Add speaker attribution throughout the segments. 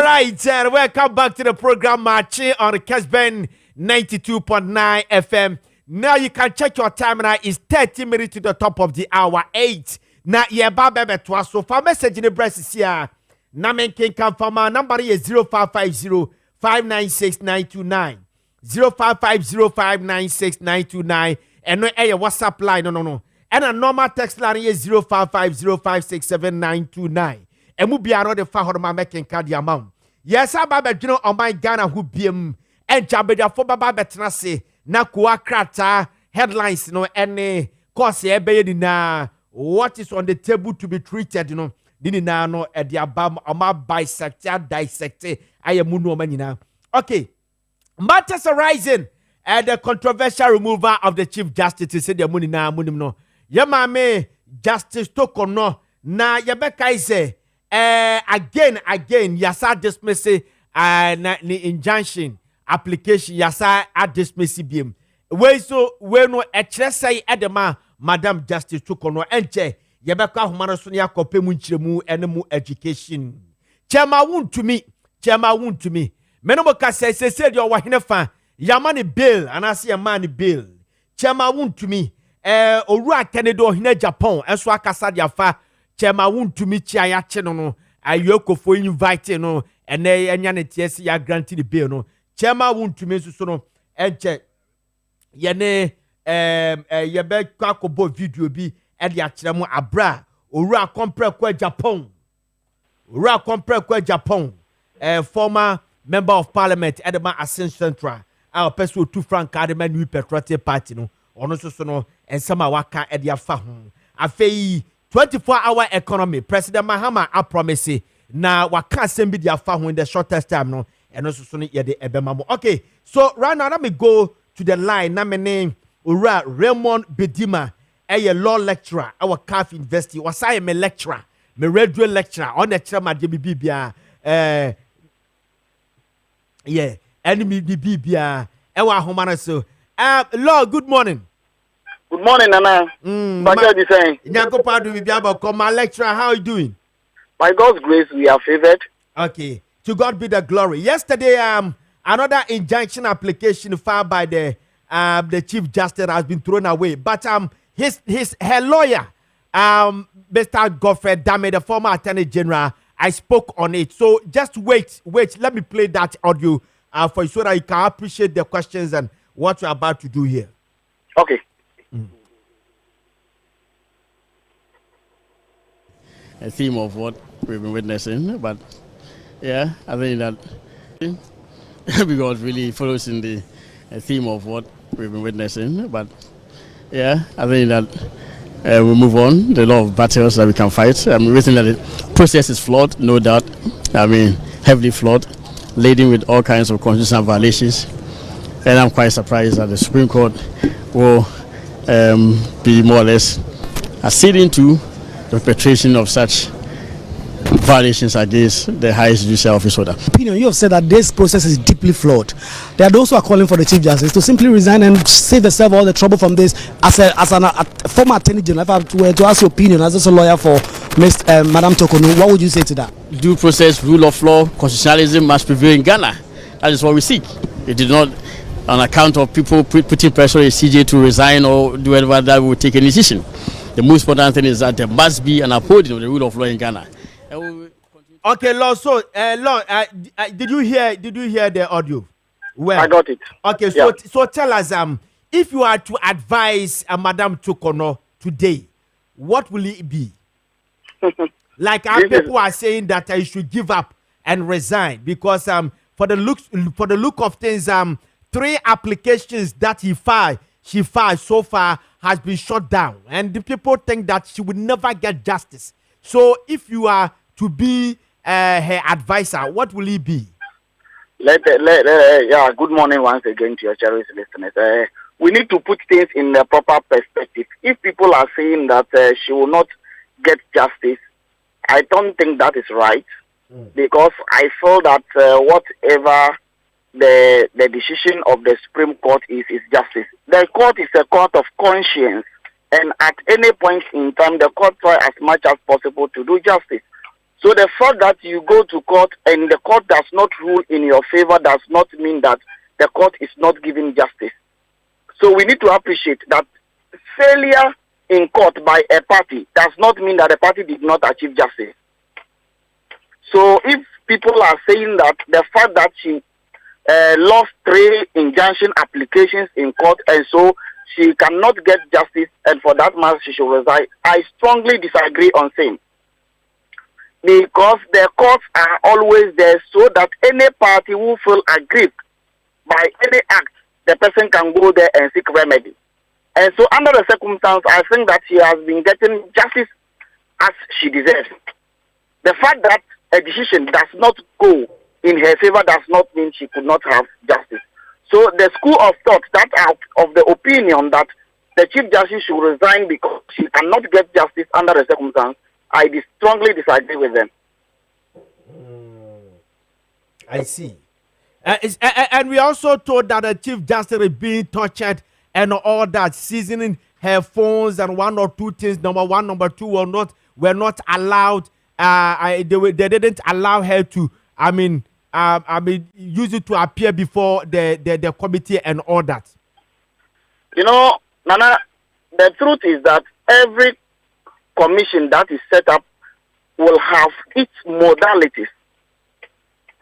Speaker 1: right, welcome back to the program Maakye on Kessben 92.9 FM. Now you can check your time now. It's 30 minutes to the top of the hour 8. Now yeah, baba to us. So for message in the breast is here. Namen can come from our number is 0550 596 929. 0550 596 929. And no a WhatsApp line. No. And a normal text line is 0550 567 929. And we be around the far my making card amount. Yes, I baba you on my Ghana who be and Jabedia for baba betrase na kuwa krata headlines no any cause ebe na what is on the table to be treated dini na no e dia bam ama bisect dissect ayemu no manyina. Okay, matters arising at the controversial removal of the Chief Justice said the money na munim no yemame Justice Tokono na yebeka say again yasa dismiss na injunction application yasa dismiss biem we no say edema Madam Justice Tokono enche yebeka homara so ne akopem nchiremu enemu education chema won to me menomo ka say de o hene fa yamane bill anase yamane bill chema won to me oru akene do hene Japan enso akasa de afa chema won to me chia ya che no ayokofo invite no ene anya ne ties ya grant the bill no chema won to me so no enche yene yebe kwakobo video bi e de akyeremu abra oru akompre kwa Japan former member of parliament Edema Ascent Central our person to Frank Adema New Patriotic Party no ono so no ensama waka e de afa ho afei 24-hour economy President Mahama a promise na waka sembi de afa ho in the shortest time no eno so no ye de ebema mo. Okay, so right now let me go to the line na me name Ura Raymond Bedima a law lecturer our CAF University was I am a lecturer me radio lecturer on the chairman de bibia yeah enemy bibia e wa homana so law good morning.
Speaker 2: Good morning, Nana. What are you saying?
Speaker 1: My lecturer, how are you doing?
Speaker 2: By God's grace, we are favored.
Speaker 1: Okay. To God be the glory. Yesterday, another injunction application filed by the Chief Justice has been thrown away. But her lawyer, Mr. Godfrey Dame, the former Attorney General, I spoke on it. So just wait. Let me play that audio for you so that you can appreciate the questions and what we're about to do here.
Speaker 2: Okay.
Speaker 3: A theme of what we've been witnessing, but yeah, I think that because really follows in the theme of what we've been witnessing, but yeah, I think that we move on. There are a lot of battles that we can fight. We think that the process is flawed, no doubt. Heavily flawed, laden with all kinds of constitutional violations, and I'm quite surprised that the Supreme Court will be more or less acceding to the perpetration of such violations against the highest judicial office holder.
Speaker 4: Opinion, you have said that this process is deeply flawed. There are those who are calling for the Chief Justice to simply resign and save herself all the trouble from this. As a former Attorney General, if I were to ask your opinion as a lawyer for Madam Tokono, what would you say to that? Due
Speaker 3: process, rule of law, constitutionalism must prevail in Ghana. That is what we seek. It did not, on account of people putting pressure on CJ to resign or do whatever, that will take a decision. The most important thing is that there must be an upholding of the rule of law in Ghana.
Speaker 1: Okay, Lord. So, Lord, did you hear the audio?
Speaker 2: Well, I got it.
Speaker 1: Okay, so tell us, if you are to advise Madam Tokono today, what will it be? Like people are saying that I should give up and resign because for the look of things, 3 applications that she filed so far has been shut down, and the people think that she will never get justice. So, if you are to be her advisor, what will it be?
Speaker 2: Good morning once again to your cherished listeners. We need to put things in the proper perspective. If people are saying that she will not get justice, I don't think that is right, because I feel that whatever the decision of the Supreme Court is justice. The court is a court of conscience, and at any point in time, the court tries as much as possible to do justice. So the fact that you go to court and the court does not rule in your favor does not mean that the court is not giving justice. So we need to appreciate that failure in court by a party does not mean that the party did not achieve justice. So if people are saying that the fact that she lost 3 injunction applications in court and so she cannot get justice and for that matter she should resign, I strongly disagree on same. Because the courts are always there so that any party who feel aggrieved by any act, the person can go there and seek remedy. And so under the circumstance, I think that she has been getting justice as she deserves. The fact that a decision does not go in her favor does not mean she could not have justice. So the school of thought that are of the opinion that the Chief Justice should resign because she cannot get justice under the circumstance, I strongly disagree with them.
Speaker 1: I see. And we also told that the Chief Justice is being tortured and all that, seasoning her phones and 1 or 2 things. Number 1, number 2 were not allowed. They didn't allow her to. Use it to appear before the committee and all that.
Speaker 2: You know, Nana, the truth is that every commission that is set up will have its modalities.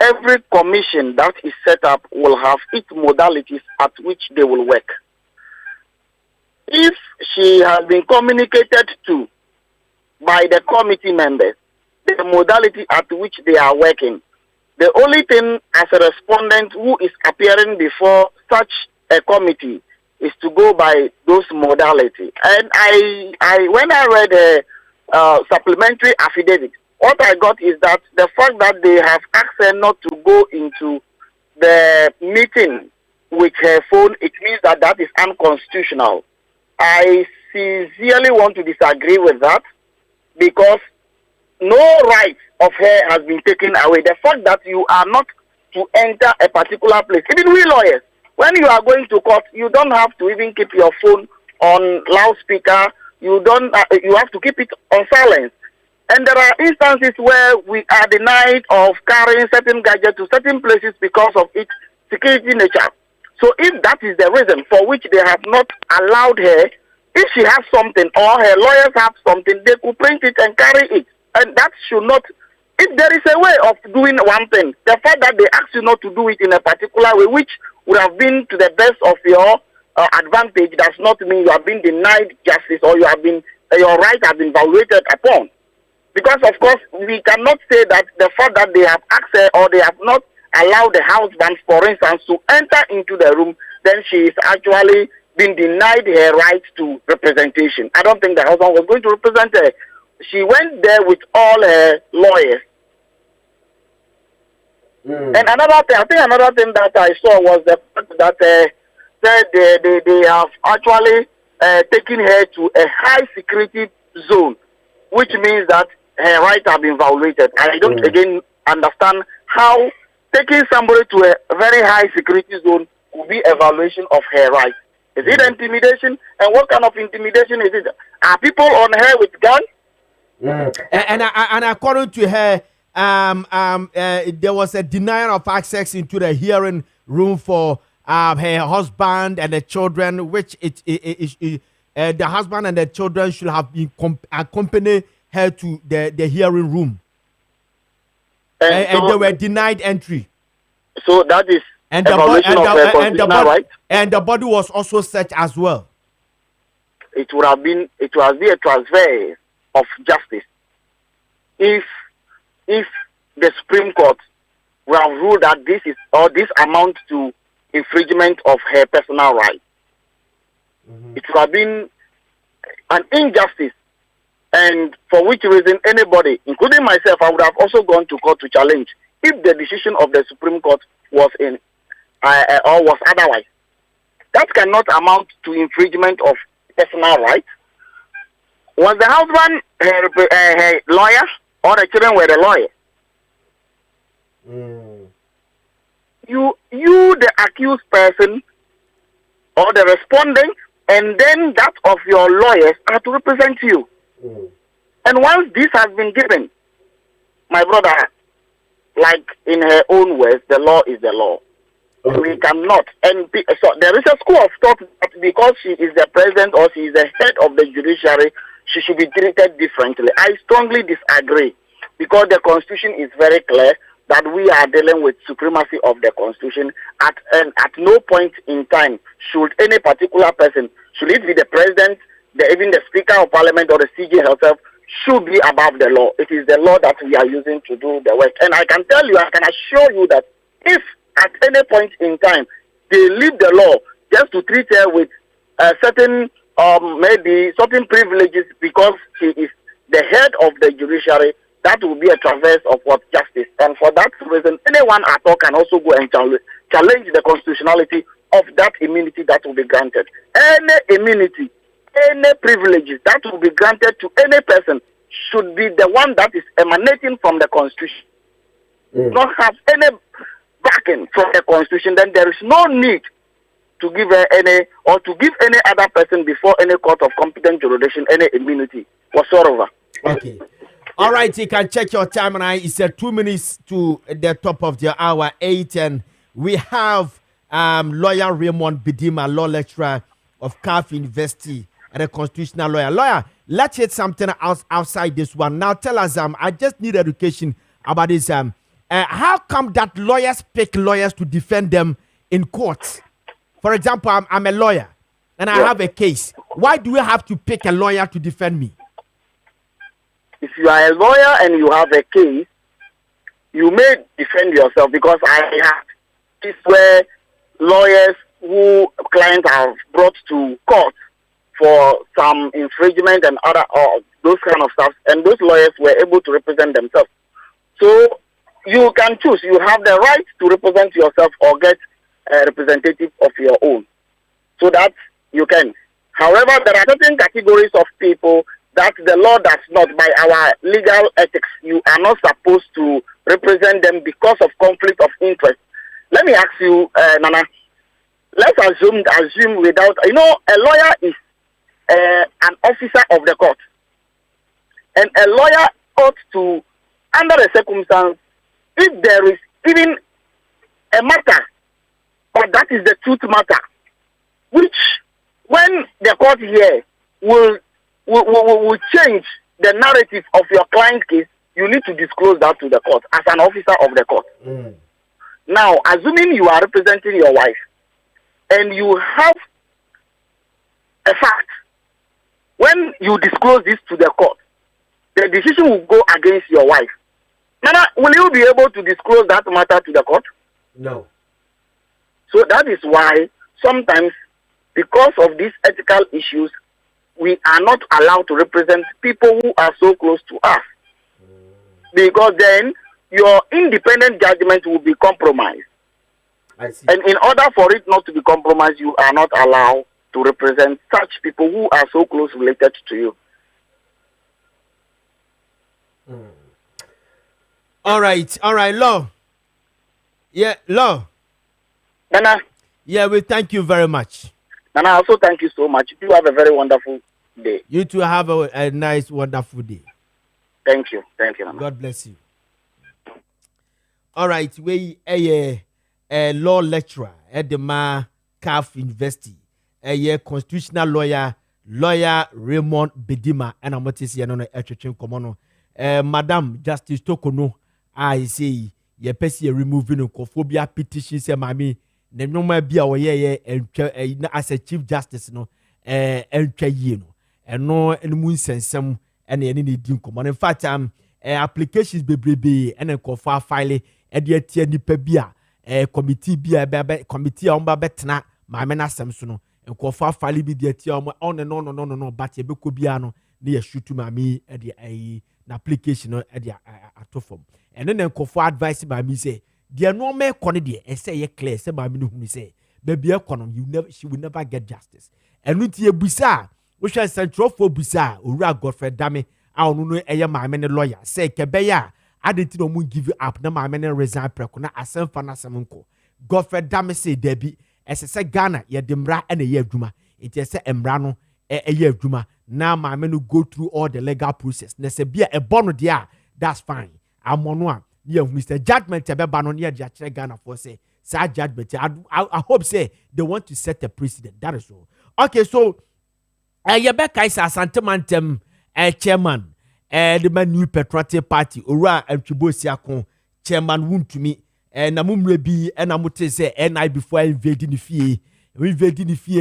Speaker 2: Every commission that is set up will have its modalities at which they will work. If she has been communicated to by the committee members, the modality at which they are working, the only thing as a respondent who is appearing before such a committee is to go by those modalities. And when I read a supplementary affidavit, what I got is that the fact that they have asked her not to go into the meeting with her phone, it means that that is unconstitutional. I sincerely want to disagree with that because no right of her has been taken away. The fact that you are not to enter a particular place, even we lawyers, when you are going to court, you don't have to even keep your phone on loudspeaker. You have to keep it on silence. And there are instances where we are denied of carrying certain gadgets to certain places because of its security nature. So if that is the reason for which they have not allowed her, if she has something or her lawyers have something, they could print it and carry it. And that should not, if there is a way of doing one thing, the fact that they ask you not to do it in a particular way, which would have been to the best of your advantage, does not mean you have been denied justice or your right has been violated upon. Because, of course, we cannot say that the fact that they have access or they have not allowed the husband, for instance, to enter into the room, then she is actually been denied her right to representation. I don't think the husband was going to represent her. She went there with all her lawyers. And another thing that I saw was the fact that they have actually taken her to a high security zone, which means that her rights have been violated. I don't again understand how taking somebody to a very high security zone will be a violation of her rights. Is it intimidation? And what kind of intimidation is it? Are people on her with guns?
Speaker 1: And according to her, there was a denial of access into the hearing room for her husband and the children, which the husband and the children should have been accompanied her to the hearing room, and they were denied entry.
Speaker 2: So that is
Speaker 1: and
Speaker 2: a violation of her constitutional right.
Speaker 1: And the body was also searched as well.
Speaker 2: It would have been a transfer of justice if the Supreme Court would have ruled that this amounts to infringement of her personal right. It would have been an injustice, and for which reason anybody, including myself, I would have also gone to court to challenge if the decision of the Supreme Court was in or was otherwise. That cannot amount to infringement of personal rights. Was the husband her lawyer or the children were the lawyer? You, the accused person or the respondent, and then that of your lawyers are to represent you. And once this has been given, my brother, like in her own words, the law is the law. Okay. We cannot. And so there is a school of thought that because she is the president or she is the head of the judiciary, she should be treated differently. I strongly disagree because the Constitution is very clear that we are dealing with supremacy of the Constitution. At no point in time should any particular person, should it be the president, even the Speaker of Parliament or the CJ herself, should be above the law. It is the law that we are using to do the work. And I can tell you, I can assure you that if at any point in time they leave the law just to treat her with certain maybe certain privileges because she is the head of the judiciary, that will be a traverse of what justice. And for that reason, anyone at all can also go and challenge the constitutionality of that immunity that will be granted. Any immunity, any privileges that will be granted to any person should be the one that is emanating from the Constitution. Not have any backing from the Constitution, then there is no need to give her any, or to give any other person before any court of competent jurisdiction any immunity whatsoever.
Speaker 1: Okay. All right, you can check your time now. It's 2 minutes to the top of the hour, 8, and we have lawyer Raymond Bidima, law lecturer of CAF University and a constitutional lawyer. Lawyer, let's hit something else outside this one. Now tell us, I just need education about this. How come that lawyers pick lawyers to defend them in court? For example, I'm a lawyer and I have a case. Why do you have to pick a lawyer to defend me?
Speaker 2: If you are a lawyer and you have a case, you may defend yourself, because I have this where lawyers who clients have brought to court for some infringement and other those kind of stuff, and those lawyers were able to represent themselves. So you can choose. You have the right to represent yourself or get a representative of your own, so that you can. However, there are certain categories of people that the law does not, by our legal ethics, you are not supposed to represent them because of conflict of interest. Let me ask you, Nana, let's assume without, a lawyer is an officer of the court. And a lawyer ought to, under the circumstance, if there is even a matter, but that is the truth matter, which when the court here will change the narrative of your client case, you need to disclose that to the court as an officer of the court. Now, assuming you are representing your wife and you have a fact, when you disclose this to the court, the decision will go against your wife. Nana, will you be able to disclose that matter to the court?
Speaker 1: No.
Speaker 2: So that is why sometimes, because of these ethical issues, we are not allowed to represent people who are so close to us. Because then your independent judgment will be compromised.
Speaker 1: I see.
Speaker 2: And in order for it not to be compromised, you are not allowed to represent such people who are so close related to you.
Speaker 1: All right, Law. Yeah, Law.
Speaker 2: Nana.
Speaker 1: Yeah, we thank you very much.
Speaker 2: And I also thank you so much. You have a very wonderful day.
Speaker 1: You too have a nice, wonderful day.
Speaker 2: Thank you. Thank you, Nana.
Speaker 1: God bless you. All right, we a law lecturer at the CAF University, a constitutional lawyer Raymond Bidima, and I'm not saying Madam Justice Tokono, I say, ye pesi removing cophobia petition, say, mammy. The normal be our as a chief justice, no, and no, and moon sense some and any need common. In fact, applications be and a cofa file at the TND pebia, a committee be a committee on Babetna, my mena Samson, and cofa file be the on and no, but a becubiano near shoot to me at the application at the atofum. And then cofa advice by me say, there no more quantity and say ye clear, say by me who say, baby, she will never get justice. And with ye bizarre, which I sent for bizarre, or Godfrey Dammy, I don't know a my many lawyer, say Kebeya, I didn't know give you up, no my many resign precona, as some fana samunko. Godfrey Dammy say, Debbie, as I say Ghana, ye demra and a year duma, it is a embrano, a year duma. Now my men will go through all the legal process. Nese be a bono dia, that's fine. amono a ye Mr. Judgment ebeba no ne dia kire Ghana for say judgment I hope say they want to set a precedent. That is all. Okay, so Yebeka is Asantemantem chairman the man New Patriotic Party Ora Antibosiakon chairman wuntumi na mumre bi na mote say NI before invading the fee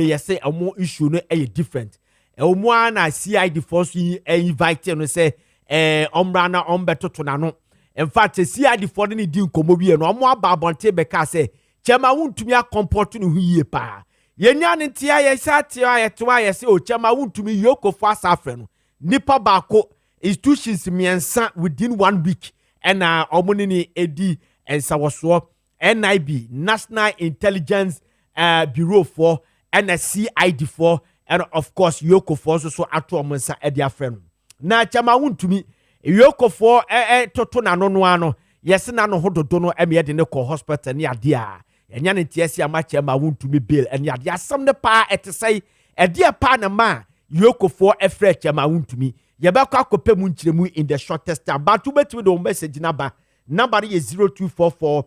Speaker 1: yes say amo issue no different omo na CID force invite no say omra na ombeto to na no. In fact, CID for the din komo bi no omo aba bonte beka say chairman wuntumi akomport no huye pa yenya ntia yesatia yetoa yese o chama wuntumi yoko for asafre no nipa baako institutions miensa within 1 week and omonini edi ensawoso NIB National Intelligence Bureau for and CID for and of course yoko for so ato omonsa edi afre no na chama wuntumi yoko for toto na no ano yese na no hododo no eme de ne ko hospital ne ade a enya ne tiesi amache ma wuntumi bail ene ade asam ne pa etesai ede pa na ma yoko for efre chama wuntumi yebekwa akopɛ mu nkyeremu in the shortest time but ubetumi do message number is 0244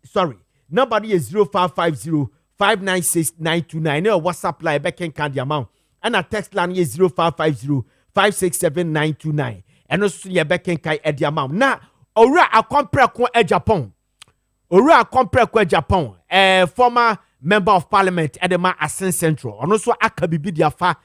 Speaker 1: sorry number is 0550 596929 na WhatsApp line beken kan the amount and a text line is 0550 567929 and also yebeken kai e the amount na owura akompre ko e Japan Ora compare kwa Japan, former member of parliament at the Asen Central. And also akabibi diafa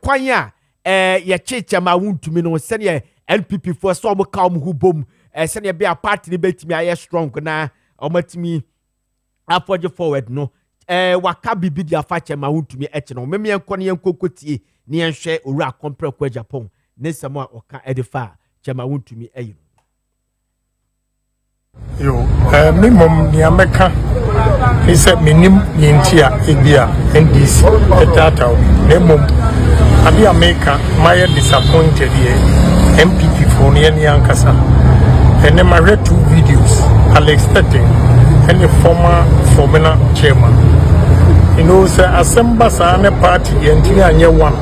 Speaker 1: kwanya ye cheche ma wuntumi no sene NPP for so mo ka mo hubom sene be a party ni betimi aye strong na omatimi afoje forward no waka bibi diafa che ma wuntumi eche no meme enko ne enkokotie ne enhwe ora compare kwa Japan ne samo a oka edifa che ma wuntumi ayi
Speaker 5: Yo, minimum ni America. He said minimum yentia ebia NDC etata. Minimum abi America my disappointed here. MPP for ni ankasa. And then I read 2 videos. Alex Tete and the former chairman. You know, say assemble sa party yentia anye one.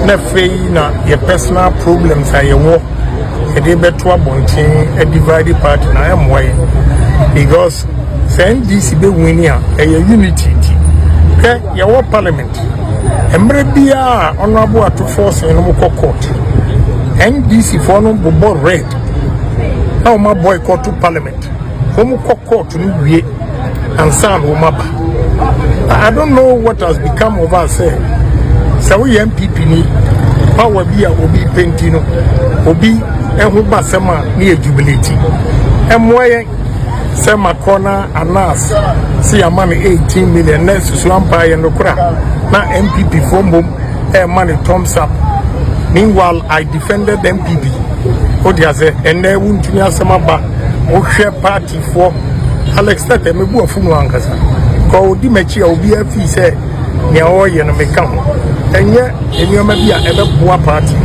Speaker 5: Na fei na your personal problems are your a day better a divided party na am why because send this be winning a unity okay your parliament emre bia honorable to force in no court NDC for no bo red now my boycott to parliament home court no wie and sound wo maba I don't know what has become of us so we MPP ni power bia obi pentino obi ehu basema ni jubilate emwoye sema kona anas si amani 18 million next so ampa ye ndokura na MPP fombom money thumbs up meanwhile I defended MPP odiase ene wuntuni asema ba o hwe party for Alex Tete mebu afunu ankasa ko odi machi obi afi se ne oye no meka ho enye enioma bia ebeboa party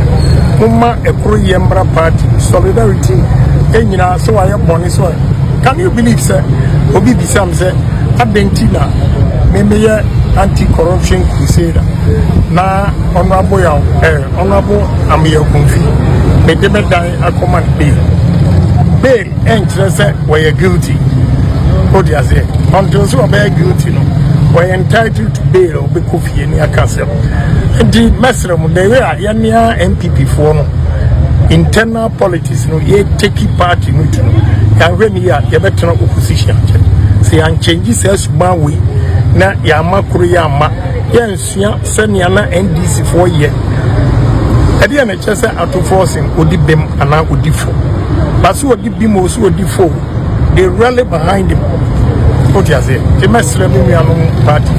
Speaker 5: Mumma ekuru yembra party solidarity enyina so aye boni so can you believe sir obi bisam say adentina memeye anti-corruption crusader na honorable Amiya Kofi me de medan akoman bail entre say we are guilty odi ase until so be guilty no we are entitled to bail obi Kofi any akasem the mesrem the way ya MPP for no internal politics no ye take party no to ya when ya betena opposition say an change says ban we na ya makuru ya ma ya nsua senia na NDC for ye e dey na chese auto forcing odi bem ana odi fo but so odi bim o so odi fo they rally behind him what you say the mesrem mi anu party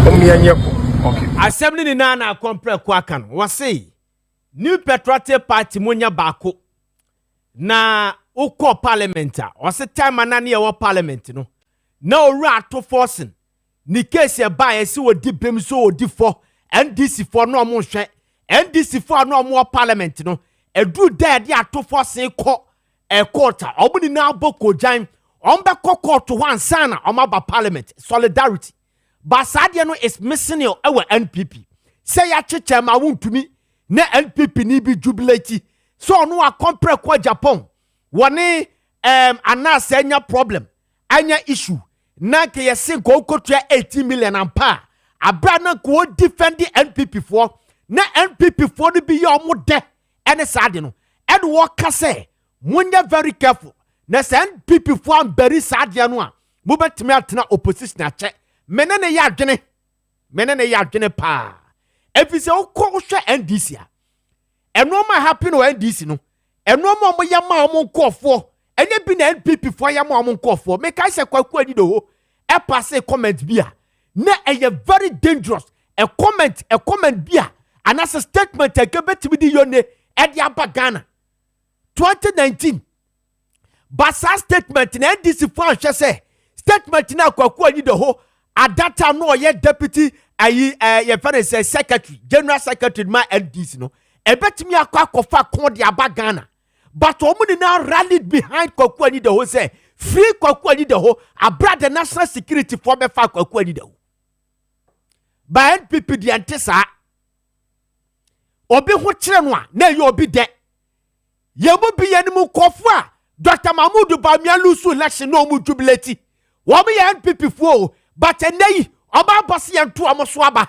Speaker 5: o mi anye okay.
Speaker 1: Assembly ni na compare kwakan wase New Patriotic Party monya bako na uko parliament wase time anani ya wa parliament no na ora to forcing ni case ya ba yesi odi bem so odi for NDC for no mo hwe NDC for no mo parliament no edu dead ya to forcing ko quarter obuni na boko jan ombe court one sana omaba parliament solidarity but sadia no is missing our NPP say ya cheche ma wuntumi na NPP ni bi jubilate so no a compare kwa Japan woni ana senya problem anya issue na ke yesi go kotua 18 million ampa abra na go defend NPP for na NPP for no be your mo de ene sade no and work say munya very careful na NPP for am very sade no a mo betime atena opposition ache menene ya adwene pa efise ukọ hwe NDC a eno ma happy no NDC no eno ma mo yama mo nkofo enye bi na NPP for yama mo nkofo make I say kwaku ani do ho e pass comment bia na eye very dangerous a comment bia and as a statement a gebetimi di yone e dia Ghana 2019 basa statement na NDC for hwe say statement na kwaku ani do ho at that time no ye deputy ye friend say secretary general secretary ma NDC no e betimi akwa kon dia Ghana but omuni now rallied behind kwaku ani do ho say free kwaku ani do ho abra the national security for be fa kwaku ani do ho by NPP di antesa obi ho kire no a na ye obi de ye mo bi ye ni mu kofu a Dr. Mahmoud Bamia lusu election no mu jubilate wo be ye NPP fo but enei oba boss ye nto amoso aba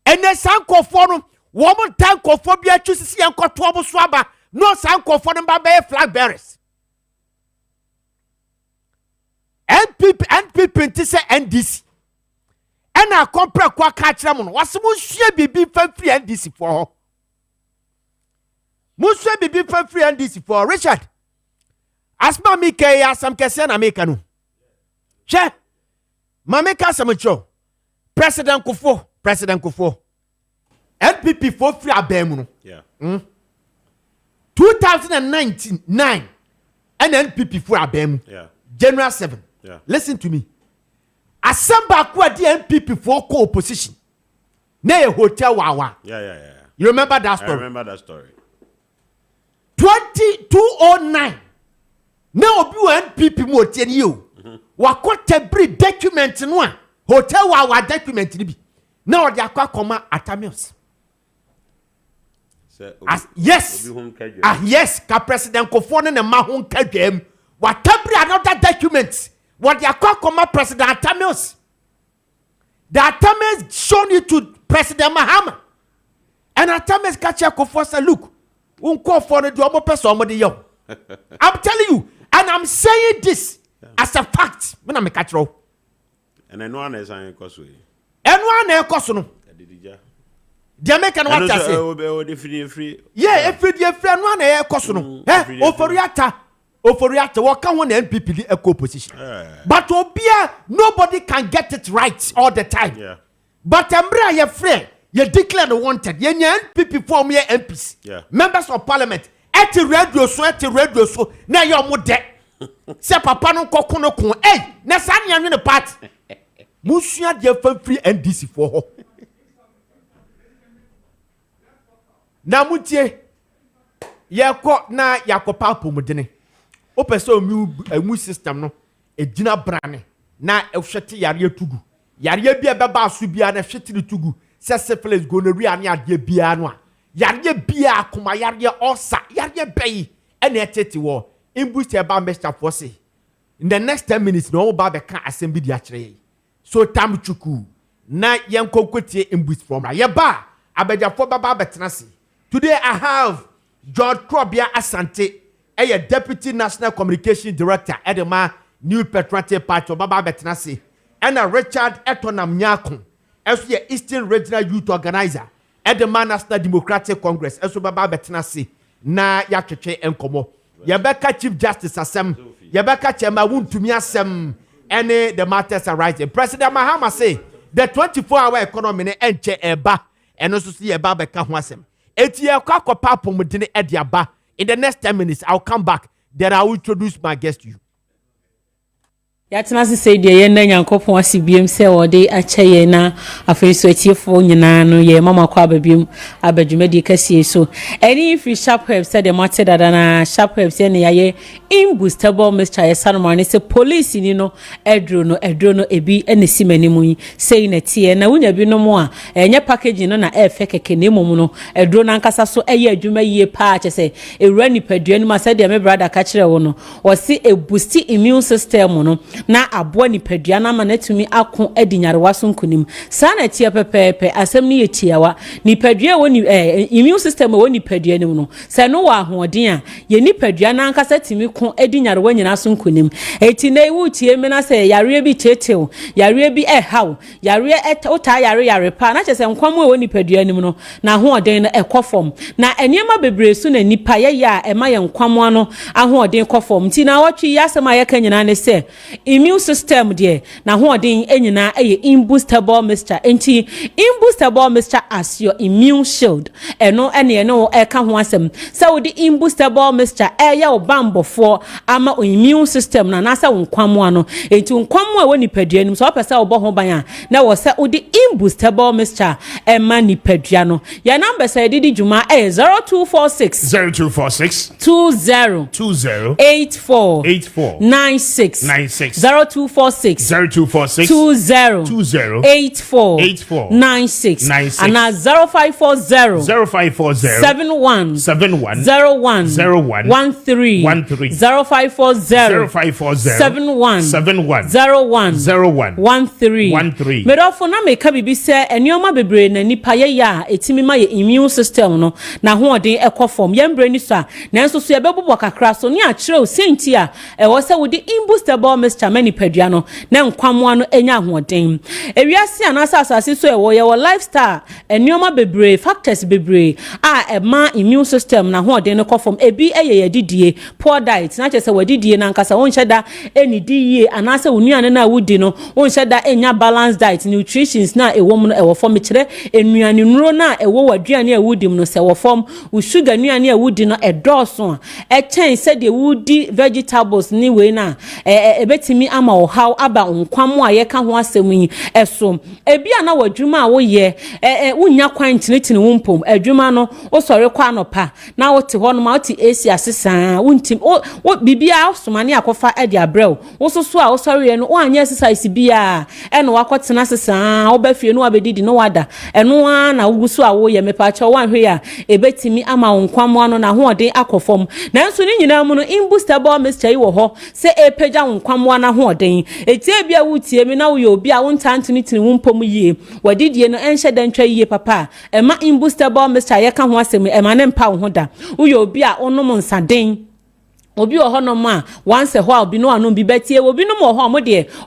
Speaker 1: ene sankofo no wo mo tankofo bi atwisi ye nkoto amoso aba no sankofo no ba be flag bearers NPP nti se NDC ena compare kwa ka kire mo no wasemo hye bibi fa free NDC for muswe bibi fa free NDC for Richard essbenMaakye ya sam kese na meka no che mameka sam cho President Kofo NPP for free abem no
Speaker 6: yeah
Speaker 1: 2019 and NPP for abem
Speaker 6: yeah
Speaker 1: January 7
Speaker 6: yeah
Speaker 1: listen to me assemble kwa di NPP for co-opposition na a hotel wawa
Speaker 6: yeah
Speaker 1: you remember that story?
Speaker 6: I remember that story
Speaker 1: 2009 na obi wa NPP mo tie ni o wakota bri document no a hotel wawa document ni bi na odi akwa koma atamios yes yes ka President Kofo ne ma ho nkadwam watabri another document what they are called President Atamios. The Atamios shown it to President Mahama. And Atamios catch a Kofo say, look, unko for the omo person mo de yo. I'm telling you, and I'm saying this as a fact. When I'm a catch row.
Speaker 6: And I know one is an cosway.
Speaker 1: And one air costume. The American what I say.
Speaker 6: Free.
Speaker 1: Yeah, every day free and one air costume. Oforiata waka won NPP di eco position. But obia nobody can get it right all the time.
Speaker 6: Yeah.
Speaker 1: But embra ye free, ye declare the wanted. Ye NPP form ye MPs.
Speaker 6: Yeah.
Speaker 1: Members of parliament. Eti radio so na ye omo de. Se papa no kokko no kon. Hey, na sa nya nwe ne party. Musua de fa free NDC for ho. Na mutie ye ko na yakopa pomudene. Opeso mu system no ejina brane na ehwete yare tugu yare bia beba aso bia na hwete tugu se syphilis gonorrhea ne ade bia no a yare bia akoma yare osa yare bayi ene etete wo imbuste eba mesta force in the next 10 minutes no ba be ka asem bi di akere so tam chuku na yenkokotie imbuste from ya ba abejafo baba betenase. Today I have George Krobia Asante, a Deputy National Communication Director at the New Patriotic Party of Baba Betenase, and a Richard Etonam Nyakon, as the Eastern Regional Youth Organizer at the National Democratic Congress, as Baba Betenase, na Yacheche Enkomo. Yabeka Chief Justice Asem, Yabeka Chema won't to me asem, any the matters arising. President Mahama say the 24-hour economy enche eba, and also see eba beka wasem. Etia kwako papo mudine ediaba. In the next 10 minutes, I'll come back. Then I will introduce my guest to you.
Speaker 7: Yatena se say de na Nyankopon asibiem se wode akyeye na afenso atiefo nyina no ye mama kwa babiem abadwumadi kasie so any free sharp help said the matter dada na sharp help say na ye imboostable mixture ye sanomane se police ni no edro no ebi enesi manimu yi say na tie na wunya bi no mo a enye package no na efe keke na emom no edro na nkasa so eye adwuma yie pa che say ewura nipadua ni ma said the me brother ka kire wo no wo se e boost immune system no na aboa nipadua na ma natumi akon adinyarewa so nkunim sa na tie pepepe asem ni yetiawa nipadua woni immune system woni nipadua ni no se no wa ahoden a ye nipadua na nkasa timi kon adinyarewa nyina so nkunim eti na ewu tie me na se yare bi chetew yare bi haw yare ota yare pa na chese nkwam woni nipadua ni no na ahoden na ekofom na eniema bebre so na nipa ye ya ema ye nkwam ano ahoden kofom ti na watwi yasema ye kanyina ne se immune system there na hoodin enyina eye imboostable mixture enti imboostable mixture as your immune shield eno ene no eka ho asem so the imboostable mixture eya obambofo ama immune system na nasa nkwamo ano enti nkwamo a woni padua nim so opese obo ho ban a na wo se the imboostable mixture ema ni padua no ya number say didi juma 0246 20 84 96 0246 20 84 96 and 0540 71 01 13 0540 71 01 13 medofo na meka bibi se enioma bebre na nipa ye ya etimi ma ye immune system no na hoodin ekofom yembre ni so a nanso so yebebobo kakra so ni a kire o senti a wo se wo di imboostable mixture mani padua no na nkwamo no enya ahoden ewiase anasa asase so ewo ye wo lifestyle enioma bebre factors bebre a ema immune system na hoden no kofom ebi eye didie poor diet na chese wadidie na nkasa won hyeda enidi yie anasa onuane na wudi no won hyeda enya balance diet nutritions na ewom no ewo form kire enuane nuro na ewo waduane awudi no se wo form u sugar nuane awudi no edoso a chen said de wudi vegetables ni we na ebetimi ama o how aba nkwamo a ye ka ho asem yi eso ebia na wadwuma a wo ye wunya kwan tinetine wumpom adwuma no wo sore kwa anopa na wo te ho no ma wo te AC asesa wuntim wo bibia osomane akofa ade abrɛw wo soso a wo sore ye no wo anya exercise bia eno wakotena asesa wo ba fie no abedidi no wada eno a na wuguso a wo ye mepa cha wo ahwe a ebetimi ama nkwamo no na ho de akofom na nso ni nyina mu no imboostable mixture yi wo ho se epeja nkwamo na ho den etie bia wutie mi na wo ye obi a wonta ntini wumpom yie wadidie no enhye dantwa yie papa ema imboostable mixture ye ka ho asem ema ne mpa wo ho da wo ye obi a onom nsaden obi ohonom a once a while bi no anom bi betie obi no mo ho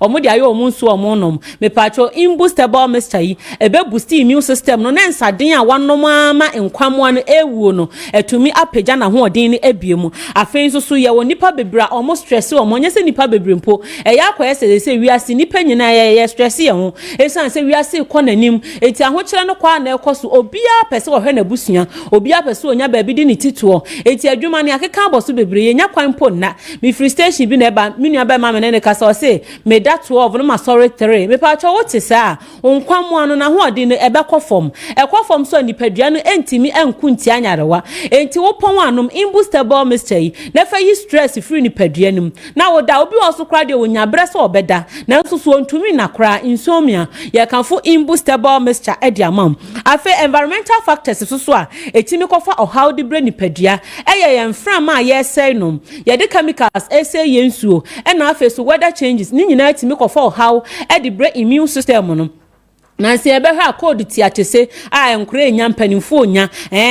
Speaker 7: omode ayo omunsu omonom me pacho imboostable mixture yi ebe boost immune system no na nsaden a wanom ama nkwamo no ewuo no etumi apagya na ho odin ni ebiemu afen so ye wo nipa bebra omo stress omonye se nipa bebre mpo eya akoye se wiase nipa nyina ye stress ye ho esan se wiase kɔ nanim eti ahokyere no kwa na ekoso obia pese wo hwe na busua obia pese onya ba bi di ni tituo eti adwuma ne akeka aboso bebre ye nya kwanpo na mi free station bi na eba mi nua ba ma ne kasa o se me that 12 no ma sorry 3 me pa cho wote sa onkwamo ano na ho odi no ebe kofom ekofom so nipadua no entimi enku nti anyarewa enti wo pon anom imboostable mixture yi na fa yi stress free nipadua nim na wo da obi oso kra de wonya bre so obeda na nso so ntumi na kra insomnia ye kanfo imboostable mixture edi amam afa environmental factors so a etimi kofa how de bre nipadua eye ye mfra ma ye say no ye de chemicals say ye nsuo e na afa so weather changes ni nyina etimi kofa how e de bre immune system no na se ebe ha code ti atese a enkure nya mpanimfo nya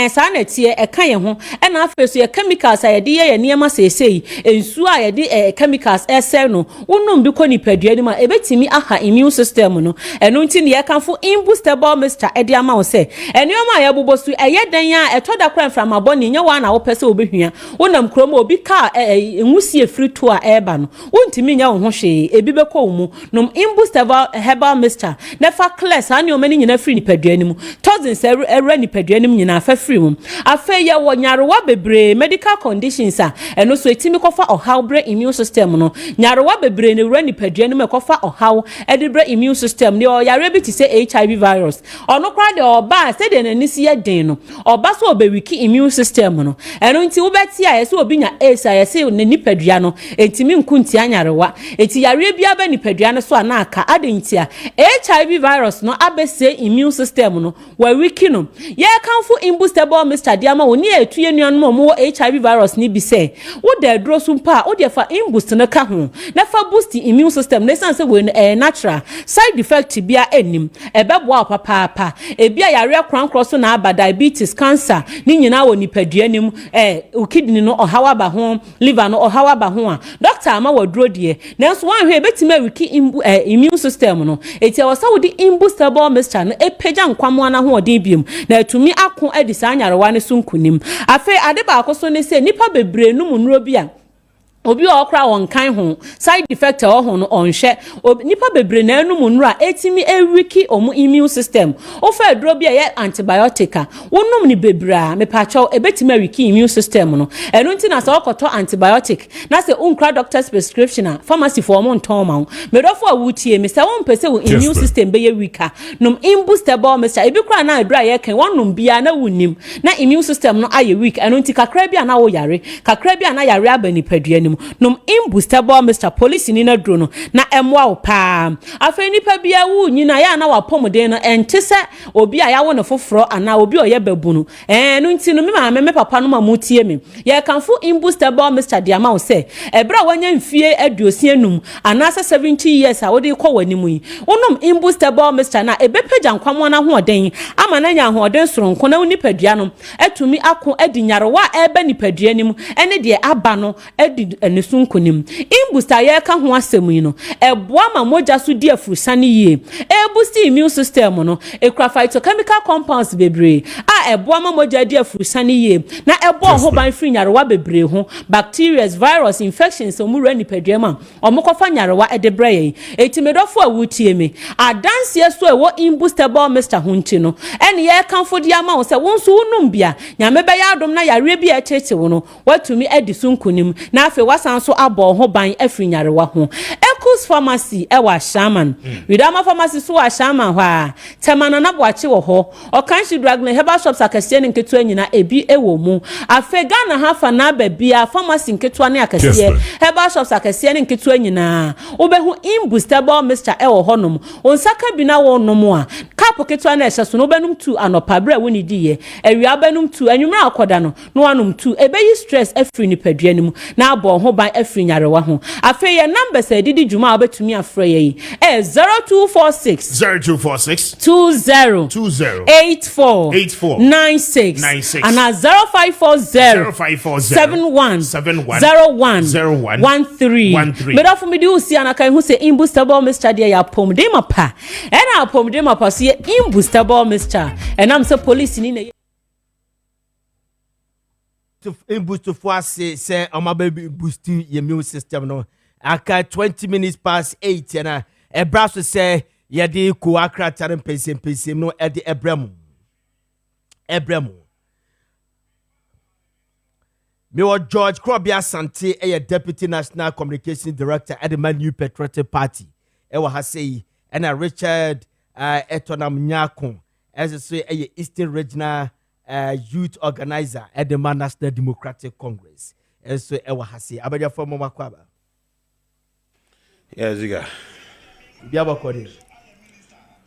Speaker 7: sa na tie eka ye ho e na afeso ye chemicals a ye de ye niema sesei ensu a ye de chemicals ese no wonnom bi ko nipadua ni ma ebetimi aha immune system no eno nti ne ye kanfo imboostable mixture e de ama wo se enioma ye bobosu eye dan a etoda kran from aboni nya wa na wo pese obehua wonam krom obi ka enwusie free to a eba no wontimi nya wo ho hwe ebi be ko mu nom imboostable herbal mixture never saa ne omani nyina free nipadua nim toxins era nipadua nim nyina afa free mum afa ye wo nyarewa bebre medical conditions a eno so etimi kofa ohawbre immune system no nyarewa bebre ne era nipadua nim kofa ohaw edibre immune system ne o yare bi ti say HIV virus ono kra de oba say de nanisi ye den no oba so obewiki immune system no eno nti wo beti a ye so obi nya AIDS a ye say ne nipadua no etimi nkunti anyarewa eti yare bia ba nipadua no so anaka adenti a HIV virus no abese immune system no wa wiki no ye kanfo imboostable Mr. Diama woni etuye nuanom mo HIV virus ni bi say wo da dro so mpa wo de fa imboost no ka ho na fa boost immune system na sense we natural side effect bia enim ebebo papa ebia yare krankro so na aba diabetes cancer ni nyina wo nipadua nim kidney no ohawa ba ho liver no ohawa ba ho a doctor ama wadro de na so wan hwe betima wiki immune system no eti wasa wo di imboostable Mr. no epeja nkwamo na ho odin biem na etumi akon edi sa anyarewa ne so nkunim afa ade ba akoso ne se nipa bebre no munuro bia obi okra won kan ho side effect ho no onhwe nipa bebre na anu munura etimi ewiki omu immune system ofa dro bia ye antibiotic wonum ni bebra me pacho ebetimi wiki immune system no enu nti na se okoto antibiotic na se unkra doctor's prescription pharmacy for mo nton ma me dofo awutie me se won pese wo immune system be ye wika num imboostable Mr. ebi kra na adra ye kan wonum bia na wunim na immune system no aye weak enu nti kakra bia na wo yare kakra bia na yare abani padua num imboostable Mr. Police ni na dro no na emwa wo pa afa nipa bia wu nyina ya na wapomden no ente se obi a ya wo no foforo ana obi oye babu no no nti no me papa no ma mutie me ye kanfo imboostable Mr. Diama wo se ebra wanya mfie aduosi anum ana 70 years a wo de kɔ wanimu yi wonum imboostable Mr. na ebepeja nkwamo na hoɔden ama na nya hoɔden soronko na nipadua no atumi akɔ adi nyarewa ebe nipadua nim ene de aba no adi sunkunim imbooster ye ka ho asem yi no eboa ma moja so di afurusane yie boost immune system no ekra phytochemical compounds bebre eboa ma moja di afurusane yie na ebo ho ban free nyarewa bebre ho bacteria virus infections omura nipadua ma omokofa nyarewa edebre ye etimedofo awutie me adanse so ewo imboostable Mr. Hunti no ene ye kanfo dia ma wo se wonso wonum bia nyame be ya adom na yare bia cheche wo no watumi edi sunkunim na afi wasan so abo ho ban afri nyarewa ho Ekus Pharmacy ewa Shaman Widama Pharmacy so wa Shaman hwa temana na boache wo ho okanshi drug na herbal shops akase ne nketu anyina ebi ewo mu afega na hafa na babia pharmacy nketu ane akase herbal shops akase ne nketu anyina obehu imboostable Mr. ewo honom onsaka bi na wo nom a kapo ketu ane ehyeso no benum 2 anopa bra woni diye ewia benum 2 anwumra akoda no no anum 2 ebeyi stress afri ni padua nimu na abo ho ban afri nyarewa ho afi ye numbers edidi juma obetumi afre ye 0246 20 84 96 and 0540 71 13 me do me usi anaka hu se imboostable Mr. dia ya pom de mapa ena pom de mapa so ye imboostable Mr. enam se police ni na
Speaker 1: boost to say my baby boosting your immune system no aka 20 minutes past 8 and a brass say ya de ku akra taren pese no e de ebremu me wa George Krobia Sante a deputy national communication director at the New Patriotic Party e wa ha say and a Richard Etonam Nyako as I say a Eastern Regional youth organizer at the National Democratic Congress. And so ewa hasi abaja former makwaba.
Speaker 6: Yeah, Ziega.
Speaker 1: Biaba kodi.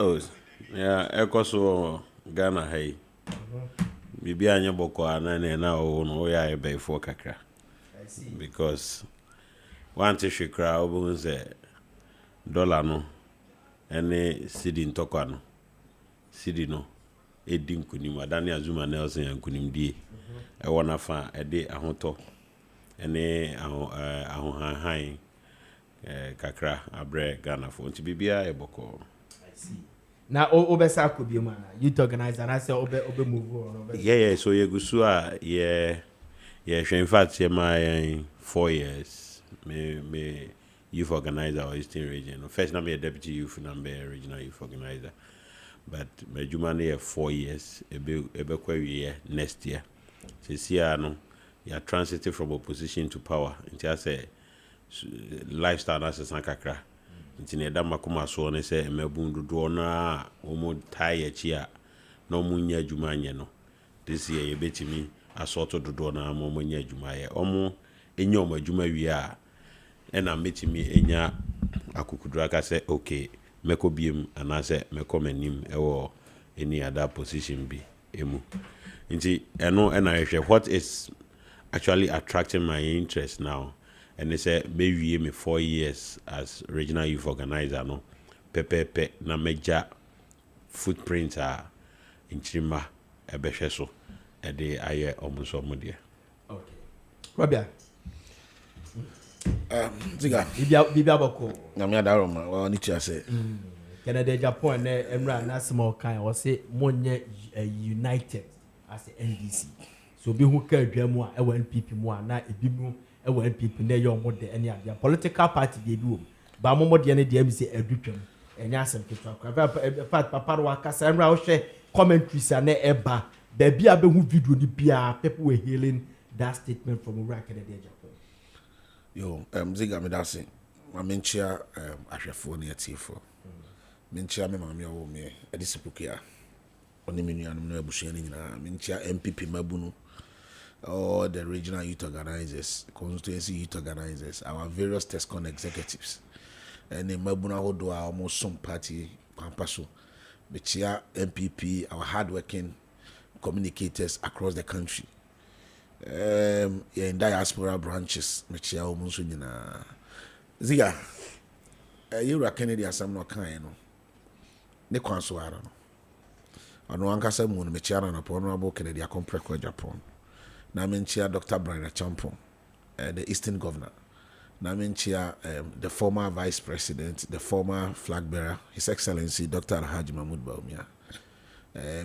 Speaker 6: Oh, yeah, ekoso Ghana hey. Bibi anya boko anane na o no ya ebe for kakra. I see. Because one tissue crowd obu say dollar no ene cedi ntokwa no. Cedi no edi nkunim adane azuma Nelson yankunim die e wona fa ede ahoto ene ahohan kakra abre Ghana fo nti bibia eboko.
Speaker 1: I see. Na obesa ko bi mana youth organizer na say obe move on.
Speaker 6: Yeah, so ye gusu a yeah in fact ye my 4 years me youth organizer or Eastern region. First na me deputy youth na me regional youth organizer. but majuma near 4 years ebe next year. This year no, you are transiting from opposition to power. It has a lifestyle as a sankakra. It's in a damakuma so ne say mebundu dona omo tie chia no munya jumanya no. This year you bet me a sort of dona momo nya jumaya. Omo enyo ma juma wi a and I'm meeting me enya akukudraka say okay meko biem and I say meko menim or any other position be emu. Inti eno and I what is actually attracting my interest now, and they say maybe me 4 years as regional youth organizer no pepe na major footprint in Chima ebehweso e de aye omuso modie.
Speaker 1: Okay. Rabia.
Speaker 8: Ziga.
Speaker 1: Bibia bako.
Speaker 8: Na me adaro ma wa ni tia say.
Speaker 1: Canada Japan na emra na small kind or say monye united as a NDC. So be who ka adwam a e NPP mu na ebi mu e NPP na ye omo de ene ade political party dey bi wo. Ba momo de ne de am say adutwam. Enya asem ketwa kwa papa ro akasa emra wo hwe commentaries na eba da bia be hu video ni bia people were hailing that statement from Canada Japan.
Speaker 8: Yo, Ziga me that say. Ma menchia ahwefo na yatifo. Menchia me mama wo me edisipukia. Oni menu anum na abusua ni nyina. Menchia MPP mabunu. All the regional youth organizers, constituency youth organizers, our various TESCON executives. And the mabuna hodo are almost some party pampaso. Menchia MPP, our hardworking communicators across the country. In diaspora branches, Mechia almost nyina. Ziga, you are Kennedy as I'm not kind, no. Ne kwanso ara no. Ano ankasa mu no Mechia na Honorable Kennedy akompreko Japan. Na menchia Dr. Brian Champon, the Eastern Governor. Na menchia the former Vice President, the former flag bearer, His Excellency Dr. Alhaji Mahmoud Baumia.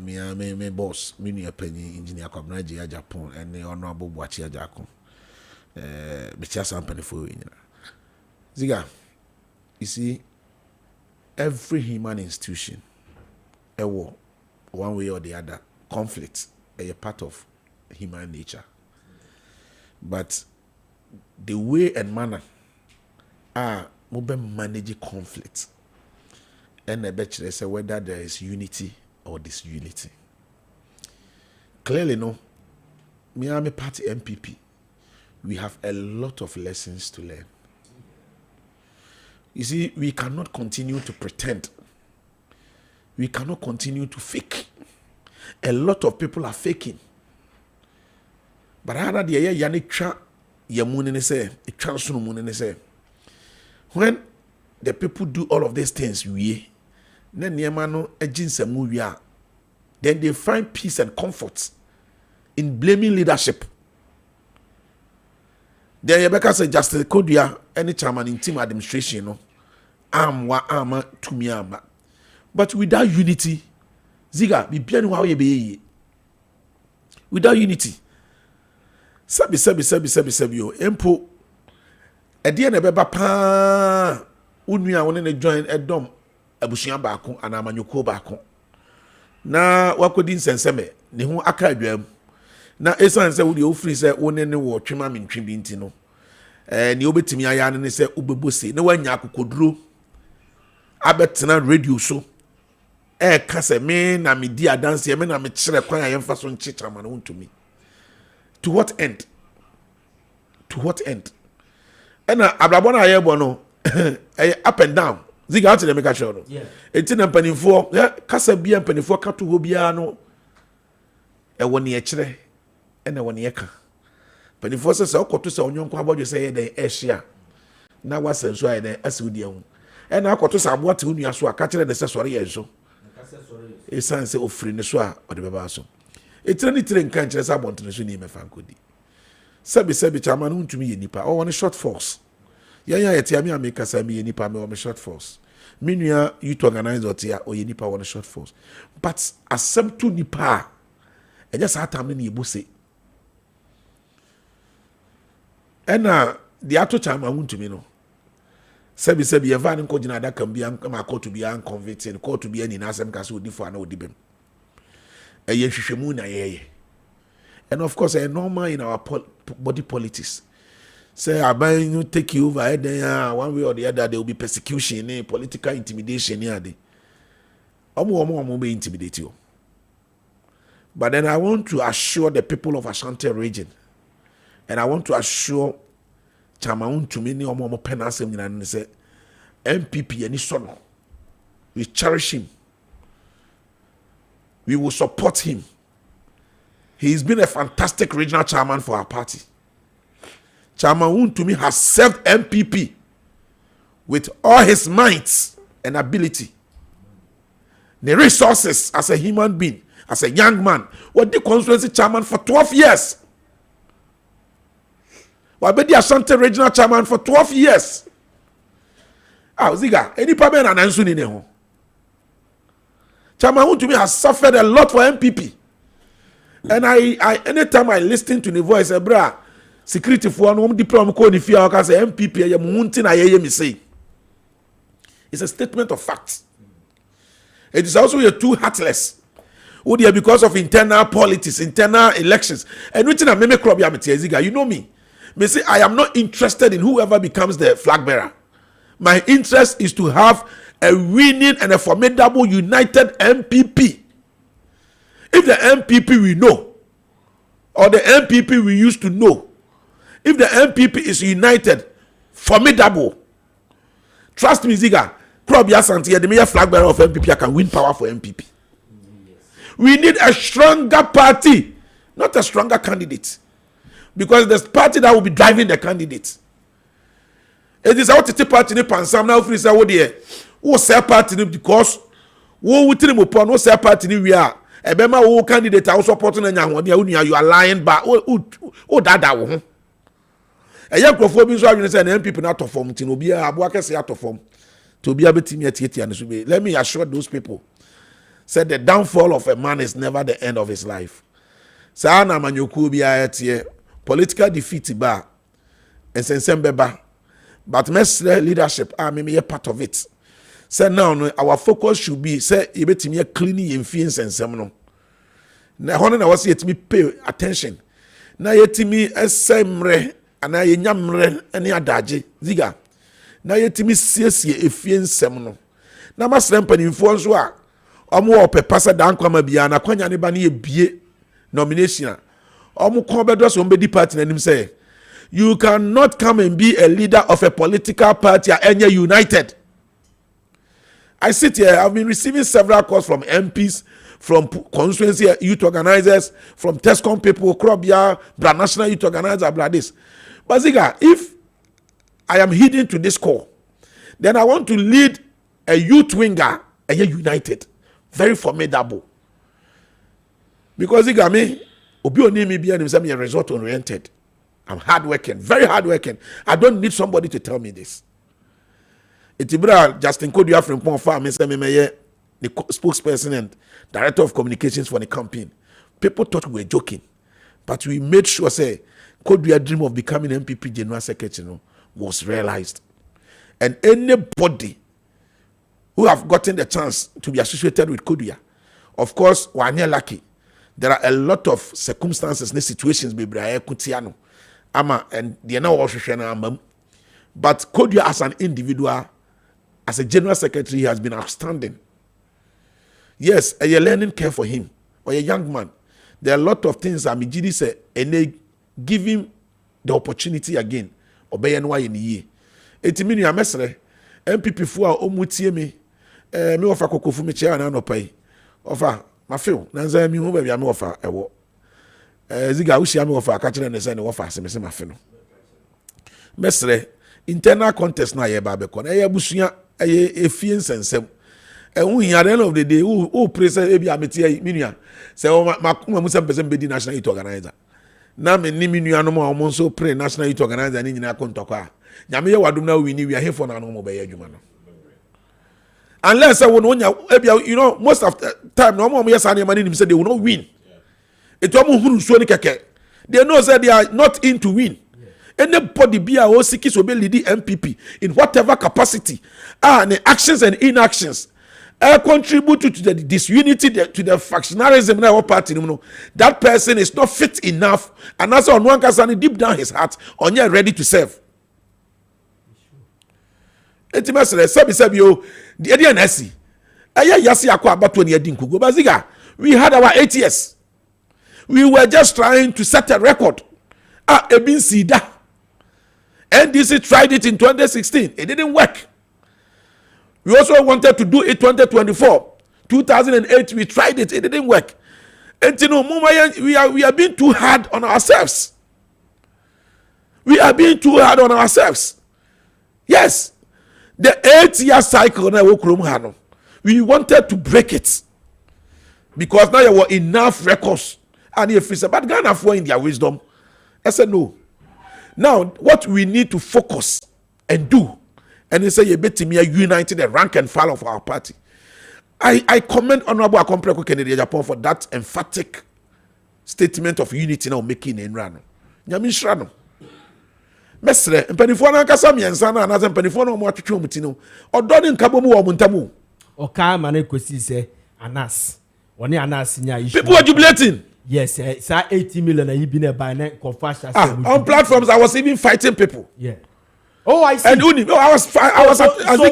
Speaker 8: Me boss, me penny engineer Kwabena Jia Japan, and the Honorable Bwachia Jako. Mechia Sampany for you. Ziga, you see, every human institution, a war, one way or the other, conflict, a part of human nature. But the way and manner mobile manage conflict, and I bet you say whether there is unity or disunity. Clearly, no. Miami Party MPP, we have a lot of lessons to learn. You see, we cannot continue to pretend. We cannot continue to fake. A lot of people are faking. But rather the year yanikcha yamune say, it transfer say. When the people do all of these things, then they find peace and comfort in blaming leadership. Then Rebecca said, Justice Kodia, any chairman in team administration, no, arm to me arm. But without unity, Ziga, be bien how you be. Without unity, sabi yo, empo. Edi na beba pa, unua wone ne join edom, abusua baako ana amanyoko baako. Na wakodi nsenseme, ne ho aka adwam. Na esan se wo de ofiri se wone ne wo twema mentwe bi nti no. Ne obetimi aya ne se ubebose, ne wanya akokoduro. Abetena radio so. Kase me na me di adanse me na me kire kwan ayemfa so nchichama na wontumi. To what end? To what end? And abrabona ayebo no up and down. Ziga ati dem ka show no. Enti na mpanimfo, kasa bia mpanimfo ka to ho bia no. Woni e kire na woni e ka. Mpanimfo se okoto se onyonko abodwo se ye den ehia. Na wasenso aye den asiwudi ehun. Na akoto se abote onua so aka kire ne se sori ye so. Esan se ofiri ne so a ode beba so. Etire ni tire nkan kire se abonto so ni me fankodi. Sebi chairman untumi ye nipa o one short force. Ya yeti ami ameka sami ye nipa me o me short force. Minua youth organizer tia o ye nipa one short force. But accept to nipa. E just atam ni ebose. Ena the ato chairman untumi no. Sebi eva nko jina da can be ma court to be unconvicted, court to be any nasem kaso di for no dibem. Eye hwehwemu na ye. And of course, normal in our body politics. Say, I buy you take you over there one way or the other. There will be persecution, political intimidation. Omo be intimidate you. But then I want to assure the people of Ashanti region, and I want to assure Chamaun to many omo penasem and say MPP any son. We cherish him. We will support him. He's been a fantastic regional chairman for our party. Chairman to me has served MPP with all his might and ability. The resources as a human being, as a young man, what the constituency chairman for 12 years. What be the Ashanti regional chairman for 12 years. Ziga, any problem and answer in there. Chairman to me has suffered a lot for MPP. And I anytime I listen to the voice, bra, security for one diploma code if you are say MPP, I am mountain I hear me say. It's a statement of fact. It is also you're too heartless. Because of internal politics, internal elections. And which I make crop Ziga, you know me. Me say I am not interested in whoever becomes the flag bearer. My interest is to have a winning and a formidable united MPP. If the MPP we know, or the MPP we used to know, if the MPP is united, formidable, trust me, Ziga, probably the mayor flag bearer of MPP can win power for MPP. We need a stronger party, not a stronger candidate, because there's party that will be driving the candidate. It is our party in Pansam now. Free say, "Oh dear, who say party because who we tell upon who say party we are." Ebema who candidate are supporting anya you are lying back. Oh dada wo. Eya krofo bi so adwene say na MPP na to form tin obi abo akese ato form. To be able to tietia no so be. Let me assure those people. Said the downfall of a man is never the end of his life. Sa na manyoku bi ayetie political defeat ba ensensem beba. But mesre leadership me part of it. Say now our focus should be say ebetimi cleaning yemfie nsensem no. Na hono na wase yetimi pay attention. Na yetimi esemre ana yenyamre ene adaje ziga. Na yetimi siesie efie nsem no. Na masrem panimfo nso a omo opepasa dan kwama bia na kwanya ne ba na yebie nomination. Omo ko bedo so mbedi party na nim say you cannot come and be a leader of a political party and you're united. I sit here, I've been receiving several calls from MPs, from constituency youth organizers, from TESCOM people, Krobia, Brand National Youth Organizer, blah this. But Ziga, if I am heeding to this call, then I want to lead a youth winger and you're united. Very formidable. Because Ziga, me, Obi Onimi be and result oriented. I'm hardworking, very hardworking. I don't need somebody to tell me this. Itibra Justin Kofi Frimpong Ziega, the spokesperson and director of communications for the campaign. People thought we were joking, but we made sure say Kofi dream of becoming MPP General Secretary was realized. And anybody who have gotten the chance to be associated with Kofi, of course, we're lucky. There are a lot of circumstances and situations be Kutiano. Ama and the now also but Kofi as an individual, as a general secretary, he has been outstanding. Yes, a learning care for him or a young man. There are a lot of things that Mijidi say, and they give him the opportunity again. Obey and why in the year. 80 million mesre MPP for omutie me offer kokofu me chair na no pay. Offer ma feel na nza mi hu ba bia me offer ewo. Ziga ushia me offer ka kire ne say ne offer se me se ma fe no. Mesre internal contest na ye ba be ko na ye busua efie nsensem. Ehun at the end of the day who praise e bia metie minua say makuma musem person be di national youth organizer. Na me ni minua no mo nso pray national youth organizer ni nyina kontoko a. Nyame ye wadum na we ni we here for na no mo be adwuma no. Unless you know, most of the time, no more yes, and say they will not win. It almost who so keke. They know that they are not in to win. Anybody be a OCKs will be leading MPP in whatever capacity, and the actions and inactions contribute to the disunity, to the factionarism in our party. That person is not fit enough, and that's on one person deep down his heart, on you ready to serve. We had our 8 years. We were just trying to set a record. NDC tried it in 2016. It didn't work. We also wanted to do it 2024. 2008, we tried it. It didn't work. And we are being too hard on ourselves. We are being too hard on ourselves. Yes. The 8-year cycle, we wanted to break it. Because now there were enough records. And if it's about Ghana for in their wisdom, I said no. Now, what we need to focus and do, and they say you bet me united the rank and file of our party. I commend Honorable Akompreko Kennedy Japan for that emphatic statement of unity now making in Rano. Nyamishrano. Mesre, mpenifo na nkasa miensa na anaze mpenifo na omo atwetwe omutino. Odoni nkabo mu omuntamu.
Speaker 1: Oka mane kwesi se Anas. Woni Anas nya issue.
Speaker 8: People are jubilating.
Speaker 1: Yes, sa 80 million na yibi na buy na confasha.
Speaker 8: On platforms I was even fighting people.
Speaker 1: Yeah. Oh, I see.
Speaker 8: And I was so,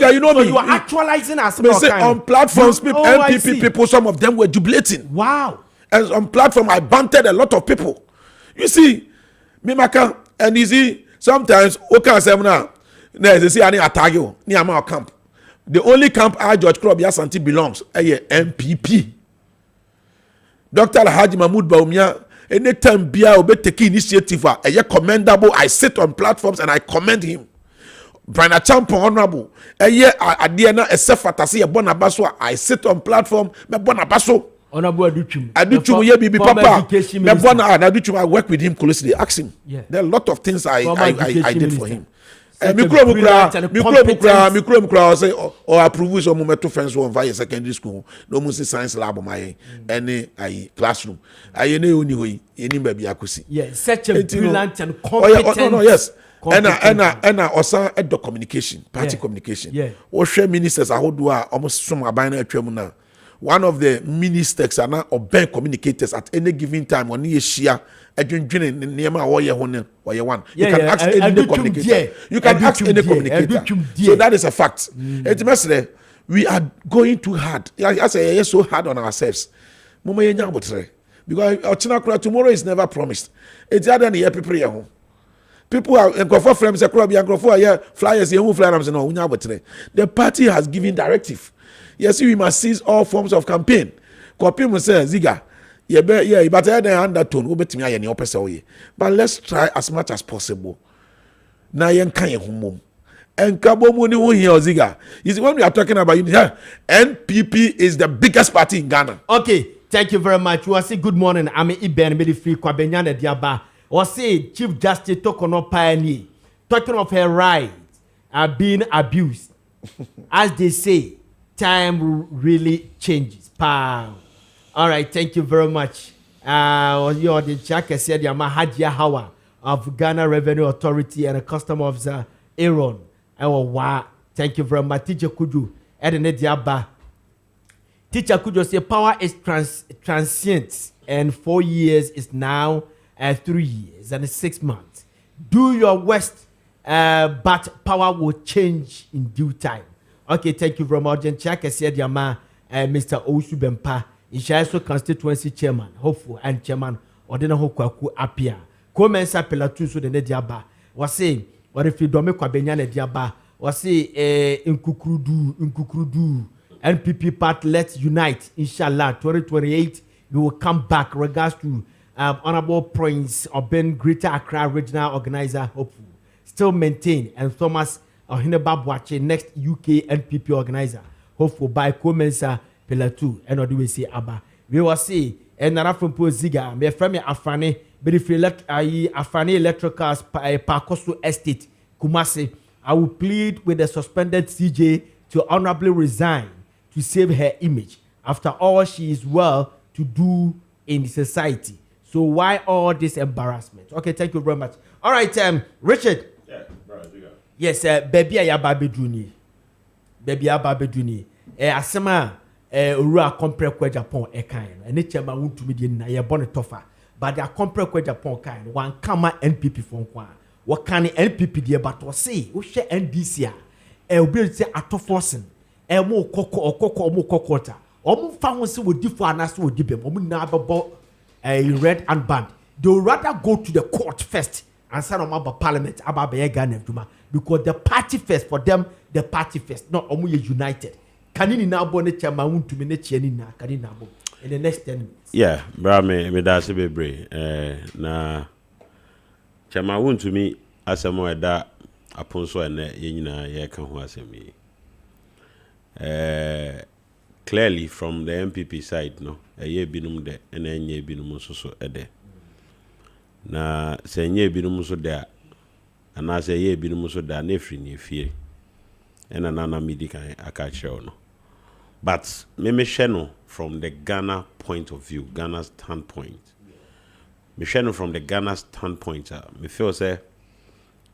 Speaker 8: you know
Speaker 1: so
Speaker 8: me.
Speaker 1: You are actualizing as
Speaker 8: on platforms, people, MPP people, some of them were jubilating.
Speaker 1: Wow.
Speaker 8: And on platform, I bantered a lot of people. You see, Mimaka, and you see, sometimes, okay, now, they say, I need a target, near my camp. The only camp I George Krob Yasanti belongs, MPP. Dr. Alhaji Mahmoud Baumia, anytime Bia will be taking initiative, commendable. I sit on platforms and I commend him. Brian Champion honorable. Adiana Esefata Bonabaso. I sit on platform. Me Bonabaso.
Speaker 1: Honorable Aduchum.
Speaker 8: Aduchum ye bibi papa. Me Bona Aduchum. I work with him closely. Ask him.
Speaker 1: Yeah.
Speaker 8: There are a lot of things I did for him.
Speaker 1: Mikro
Speaker 8: mukra say or approve some moment friends one via secondary school. No musi science lab my any classroom. I ne uni hoyi. Any baby akusi.
Speaker 1: Yeah, such a brilliant and competent.
Speaker 8: No, yes. And also at the communication, party communication.
Speaker 1: Yeah.
Speaker 8: What share ministers are who are almost some abina tremuna. One of the ministers are now obey communicators at any given time when you share a drinking near my warrior one. You can ask any communicator. You can ask any communicator. So that is a fact. It must say we are going too hard. I say so hard on ourselves. Because tomorrow is never promised. It's other than the people. People are frames flyers the party has given directive. Yes, we must seize all forms of campaign. Kofi say Ziega, but undertone. But let's try as much as possible. Now yen kan humum. And Kabomu ni Ziega. You see, when we are talking about unity, NPP is the biggest party in Ghana.
Speaker 1: Okay, thank you very much. We say good morning. I'm Iben Medifree Kwabenyane Diaba. Or say Chief Justice Tokono Pioneer, talking of her rights are being abused. As they say, time really changes. Pow. All right, thank you very much. You're the Jack said Hadia Hawa of Ghana Revenue Authority and a Custom Officer Aaron. Wow. Thank you very much. Teacher Kuju. Teacher Kuju say power is transient and 4 years is now 3 years and 6 months. Do your worst, but power will change in due time. Okay, thank you very much. And check said Mr. Osu Bempa, Ishaso constituency chairman, hopeful and chairman, or then Hokwaku appear. Comensa Pelatu so the Nediaba was saying, what if you don't make Kwabenyane Diaba was say Nkukrudu NPP part let's unite, inshallah 2028 we will come back regards to Honorable Prince Oben Greater Accra Regional Organizer hopeful still maintain and Thomas Ohineba Bwache next UK NPP organizer hopeful by Comensa Pelatu and Odu say Abba. We will say and Kofi Frimpong Ziega me from Afane but if Afane Electricals Pakoso Estate Kumasi. I will plead with the suspended CJ to honorably resign to save her image after all she is well to do in society. So why all this embarrassment? Okay, thank you very much. All right, Richard.
Speaker 6: Yeah, bro, Ziega.
Speaker 1: Yes, baby, I have Babeduni. Baby, I have Babeduni. Asema, Ura compare kwa Japan, kind. And it's a man to be in a bonnet toffer. But they are compare kwa Japan kind. One kama NPP from Kwa. What can NPP dear but was say, who share NDC? Will say at forcing. More cocoa or cocoa or more cocoa. Or found so would differ and as would dip. A red and band. They would rather go to the court first and sign on about parliament about Ghana because the party first for them, the party first, not only united. Can you now bonnet your maun to minute in the next 10 minutes?
Speaker 6: Yeah, bra me that's a bit brave. Na chama to me as a more that upon so and ye can who as me. Clearly from the MPP side, no, a year binum de and a year binum so a day. Na say ye binum so there, and I say ye binum so there, nefri ni fear, and another medical I catch show no. But me sheno from the Ghana point of view, Ghana's standpoint. Me sheno from the Ghana standpoint, me feel say,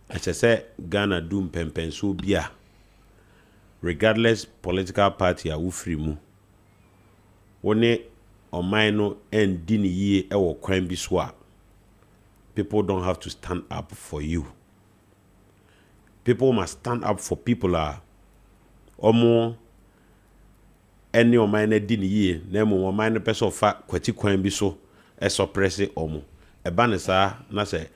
Speaker 6: as I say, Ghana doom pen so bia. Regardless political party a free mu. One on mine and dini ye ewo kwan bi so a people don't have to stand up for you. People must stand up for people omo any o mine dini ye na mo mine person fa kwati kwan bi so e suppress omo e ba ne sa na se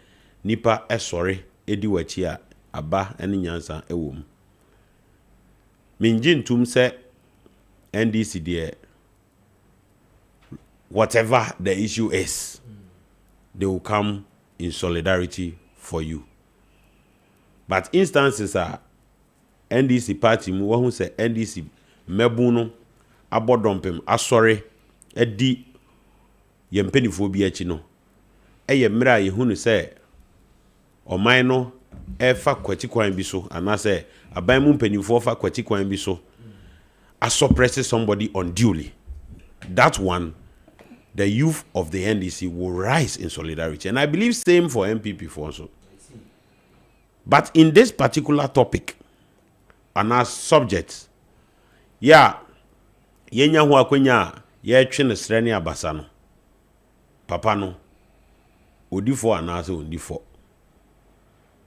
Speaker 6: nipa e sori edi wachi a aba ene nyansa e wo mu minjin tum se NDC there whatever the issue is, they will come in solidarity for you. But instances are NDC party mu who say NDC mebuno abodompem asore edi yempenifo bi achi no eye mra ye hunu say oman no efa kwati kwan bi so anase aban mu mpenifo fa kwati kwan bi so suppress somebody unduly. That one, the youth of the NDC will rise in solidarity. And I believe same for MPP for also. But in this particular topic, and our subject, yenya huwa kwenya ye twene sreni abasano. Papa no, odifo anase ondifo.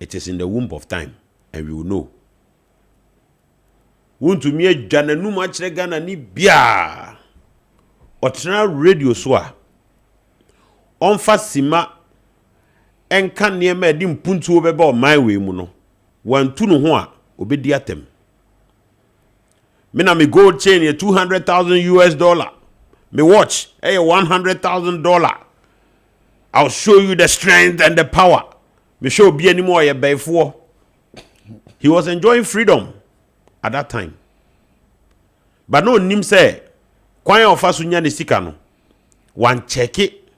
Speaker 6: It is in the womb of time, and we will know. Wuntu miye jana numa chire Ghana ni bia. Otina radio soa. Onfa sima enka niema edi mpuntu obeba o my way mu no. Wantu no ho a obedi atem. Me na me gold chain ye $200,000. Me watch $100,000. I'll show you the strength and the power. Me show be anymore ye before. He was enjoying freedom at that time. But no nim say kwan ofa so nya ne sika no wan check it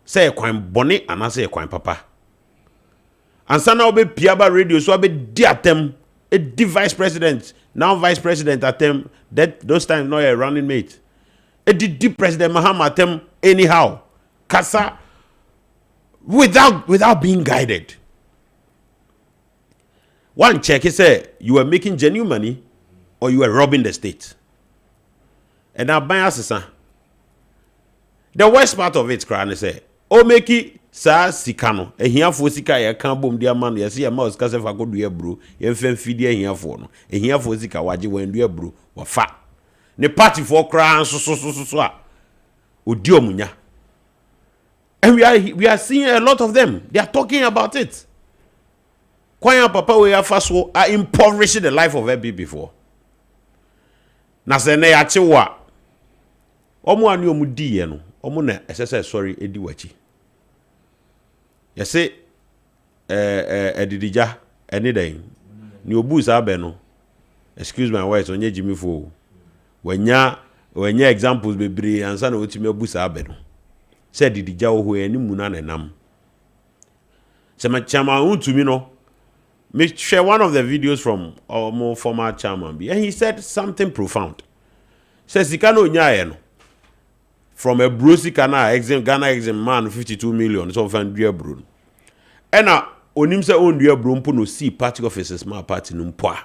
Speaker 6: say kwan bone anase kwan papa ansa na obe piaba radio so obe di atem a vice president now vice president atem that those times no a running mate a di president Mahama atem anyhow kasa without being guided. One check is say you were making genuine money or you were robbing the state. And now buy us the worst part of it, cry say, oh make it sa sikano. A here for sika ya can boom dear man, you see a mouse cause if I go do your brew, you fem feed here for no. A here for sika waji when do your brew or fat. Ne party for cry so udio munya. And we are seeing a lot of them. They are talking about it. Kwanya papa we are first are impoverishing the life of every before. Na se ne ya chewa. Omo anu omu di ye no. Omo na esese sorry edi wachi. Ye se edidija eni den. Ni obu sa be no. Excuse my words onye Jimmy fo. Wenya examples bebre ansa na otimi obu sa be no. Se edidija oho eni mu na nenam. Se ma chama untumi no. Me share one of the videos from our more former chairman, and he said something profound. Says he cannot no from a Bruce Ghana exim man 52 million so fan dear Bruno. ena onim se ondua brompo no see party offices ma party no mpo a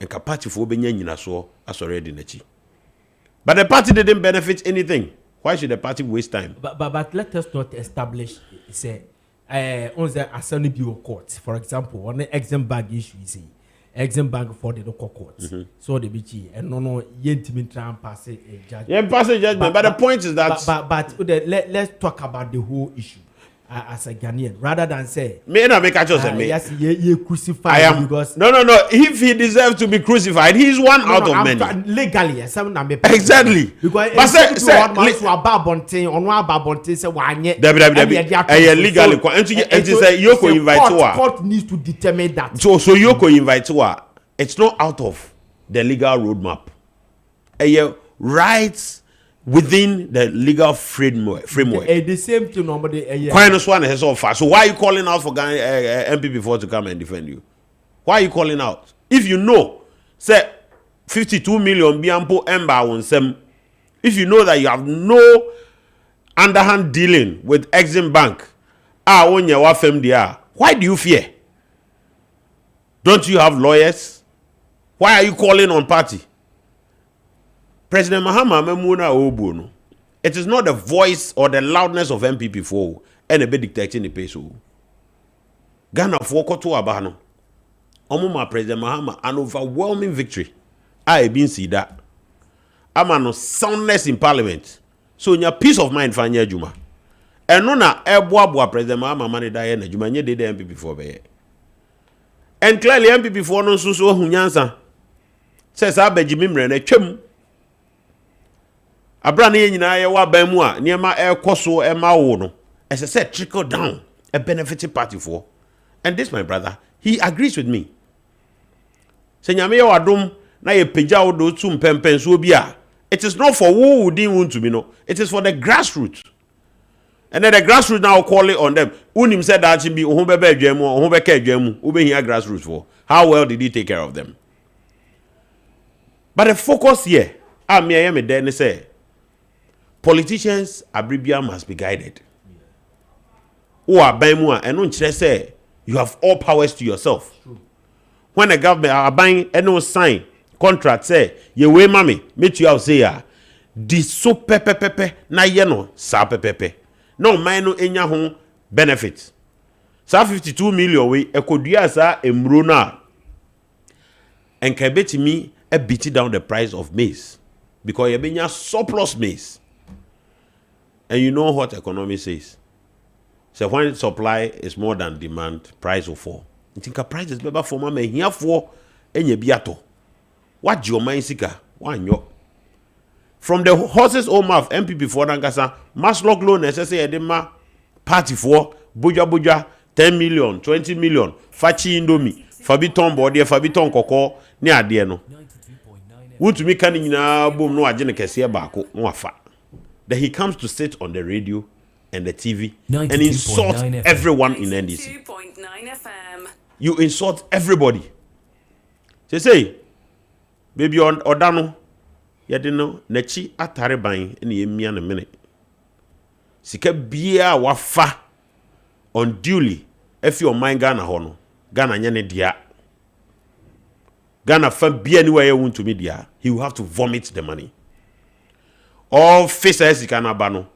Speaker 6: enka party fo benya nyina so asore de nachi. But the party didn't benefit anything. Why should the party waste time?
Speaker 1: But let us not establish say on the assembly bureau court, for example, on the Exim Bank issue, you see, Exim Bank for the local courts. So the BG and no yentimin try and pass a judgment.
Speaker 6: Yeah, pass a judgment. But the point is that
Speaker 1: let's talk about the whole issue as a Ghanaian rather than say
Speaker 6: me na make a choice me.
Speaker 1: Yes, you crucified because
Speaker 6: no. If he deserves to be crucified, he's one out of many.
Speaker 1: Legally, yes,
Speaker 6: exactly.
Speaker 1: Because
Speaker 6: legally. And say Yoko invite to
Speaker 1: court needs to determine that.
Speaker 6: So Yoko invite to it's not out of the legal roadmap. Rights within the legal framework.
Speaker 1: The same thing normally.
Speaker 6: So why are you calling out for MP4 to come and defend you? Why are you calling out? If you know, say 52 million biampo emba on sem. If you know that you have no underhand dealing with Exim Bank, why do you fear? Don't you have lawyers? Why are you calling on party? President Mahama Memuna Obono. It is not the voice or the loudness of MPP4 and a bit dictating the pace. Ghana for Koto Abano. Omuma President Mahama, an overwhelming victory. I have been see that. I'm no soundness in parliament. So in your peace of mind, Fanya Juma. And nona Ebwa President Mahama money Diana Juma, you did the MPP4 be. And clearly MPP4 no so hunyansa. Says Abejimimre and a chum. Abra ne nyina ye wa ban mu a niema ekoso e ma wo no as I said trickle down a benefiting party for. And this my brother, he agrees with me. Se nyame ye wadom na ye pagya wo do tum pempen so bi a it is not for who wouldn't want to be no, it is for the grassroots. And then the grassroots now call it on them. Unim said that be ohun bebe adwamu ohun beka adwamu wo be here grassroots for. How well did he take care of them? But the focus here me I am there say politicians abribia must be guided. Who are buying more and don't say you have all powers to yourself. When the government are buying and no sign contract say ye way mommy meet you out say this so pepe na yeno sa pepe no mind no enya ho benefit sa 52 million we ekodua sa emro na and can bet me a beat down the price of maize because you benya surplus maize. And you know what economy says. So when supply is more than demand, price will fall. You think a price is better for mama here for any biato. What your mind seeker? One yo. From the horse's own mouth, MPP for Nangasa, mass lock loan necessary edema party for buja 10 million, 20 million, fachi indomi, fabiton body, fabiton koko, ni adieno. Would me canning na boom no agene kesiya bako no afa. That he comes to sit on the radio and the TV and insult everyone in NDC. You insult everybody. Say, baby on Odano, Yadino, Nechi Atarebain in the Emian a minute. Sika Bia Wafa unduly, if your mind Ghana Hono, Ghana Yane Dia. Ghana fan be anywhere you want to me dia, he will have to vomit the money. All faces can abano.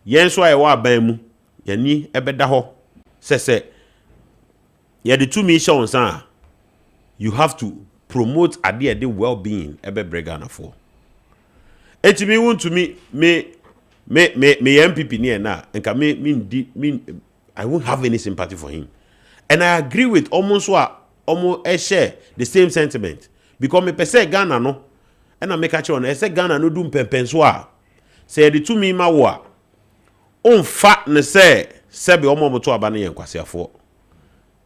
Speaker 6: Yen so I wa ban yani ebeda ho. Say ye the two missions you have to promote the well-being ebe bregana for. Eti me want to me MPP near na and mean I won't have any sympathy for him. And I agree with almost share the same sentiment because me pese Ghana no and I make a choice. I say Ghana no do pempensoa. Say the two me ma wa on fat ne say sebe omo moto abane yen kwase afo.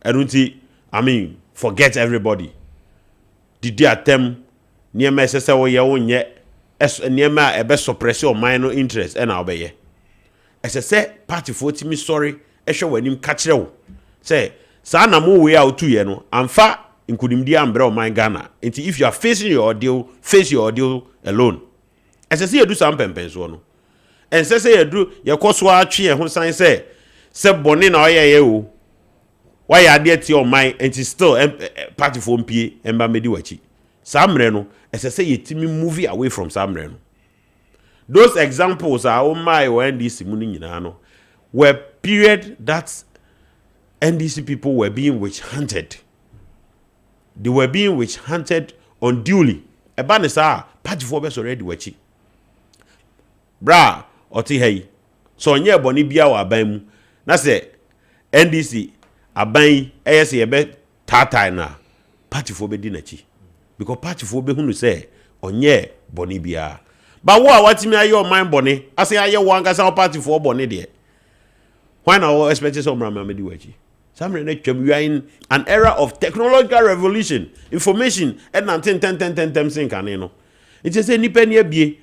Speaker 6: I mean forget everybody. Didi atem niema sese wo ye wonye niema ebe suppress your minor interest and obeye. Say party for me sorry ehwe wanim ka kire wo. Say sa na mo we out ye no amfa nkudimdi ambre o man Ghana. If you are facing your ordeal, face your ordeal alone. As I say, you do some pempenso no. And say you do your course wa twi e ho san say bonin na oye ye o. why are there to your mind and it's still party for MPA and Bamediwachi. Samreno, as I say, you team movie away from Samreno. Those examples are on my NDC Muninano, were period that NDC people were being witch hunted. They were being witch hunted unduly. A banisa party for best already wachi. Bra, oti hey. So nye boni biya wa abamu. Na se NDC abayi AS yebe tata na party for be dinachi. Because party for be hunu say onye boni biya. But what me ayo mind boni? I say ayo wanga sa party for boni there. Why now expect some ramamedi wachi? We are in an era of technological revolution, information, and 10 it is any penny be.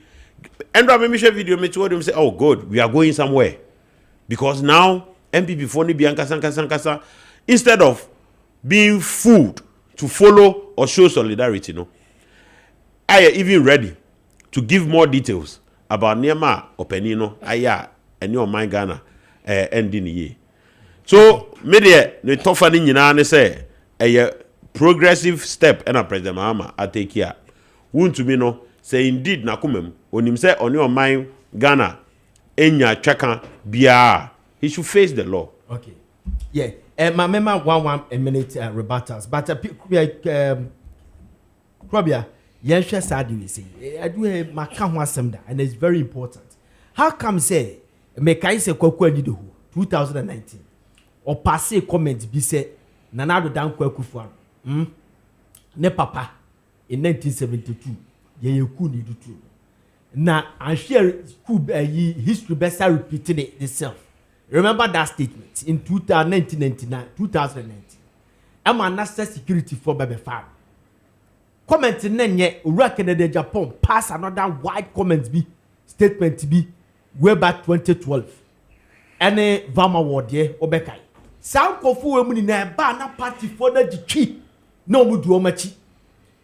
Speaker 6: And I share video me told them say, oh God, we are going somewhere. Because now MPP phone be ankasa instead of being fooled to follow or show solidarity, I am even ready to give more details about Nema or Penino, Aya, and your mind Ghana ending the year. So, media the tougher thing you say a progressive step and a President Mahama I take care. Won't to me no say indeed nakumem when him say on your mind Ghana enya chaka bia he should face the law.
Speaker 1: Okay. Yeah. My member one minute rebuttals, but Probia Yensha Sadi we say I do a Makan Semda and it's very important. How come say Mekai se Koko Nido 2019? Or passe comment be say Nanado Dan Kwekufuan. Ne papa in 1972 ye ku ni do true. Na and share history best repeating itself. Remember that statement in 1999, 2019. I'm a national security for baby farm. Comment nenye Ura de Japan pass another wide comment be statement be way back 2012. Any Vama ward ye obekai. Sound kofu wemuni na ba na party for the chi no mu du omachi.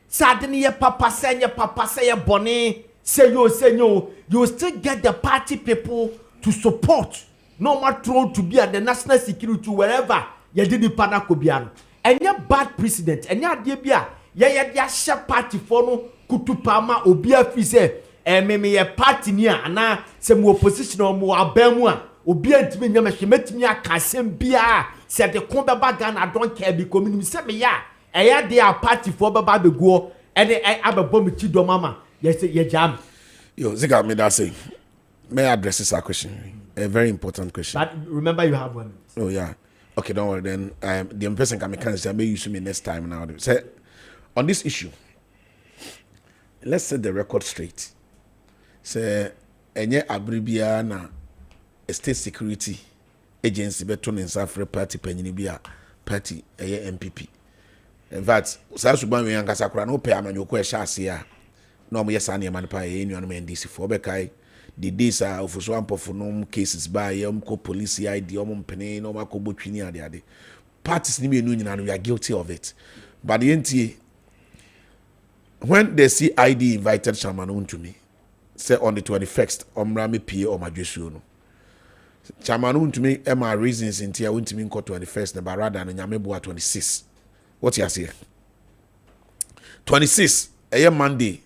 Speaker 1: Sadini ye papa say ye boni say yo you still get the party people to support no more thrown to be at the national security wherever ye did the partner kobiano. And ye bad precedent and ya de bia ye share party for no kutupama obia fi say me ye party ni ana se mu opposition or mu abamu a obi antimi nyama hwematimi akasem bia se de kon beba Ghana don't care bi community se me ya eya de a party for beba be go and abebo mi chi do mama yes ye jam
Speaker 8: yo Ziega me that say may I address this question, a very important question,
Speaker 1: but remember you have 1 minute.
Speaker 8: Oh yeah, okay, don't worry then. The person can say I may use me next time now. Say on this issue, let's set the record straight. Say enye abribia na a state security agency beton in South Party Penibia party a MPP. In fact, South Sudan and Casacra no pay a man you question. No, yes, I am a NDC for Bekai. The days are of swamp of no cases by Yomco police ID, Penny, no Marco Butchini, and the other parties in the union, and we are guilty of it. But the NTA, when the CID invited Shaman to me, say on the 21st, Omrami P or Majusuno. Chairman to me, my reasons in Tia went to me 21st, but rather than Yamebua 26. What you say? 26, a year Monday.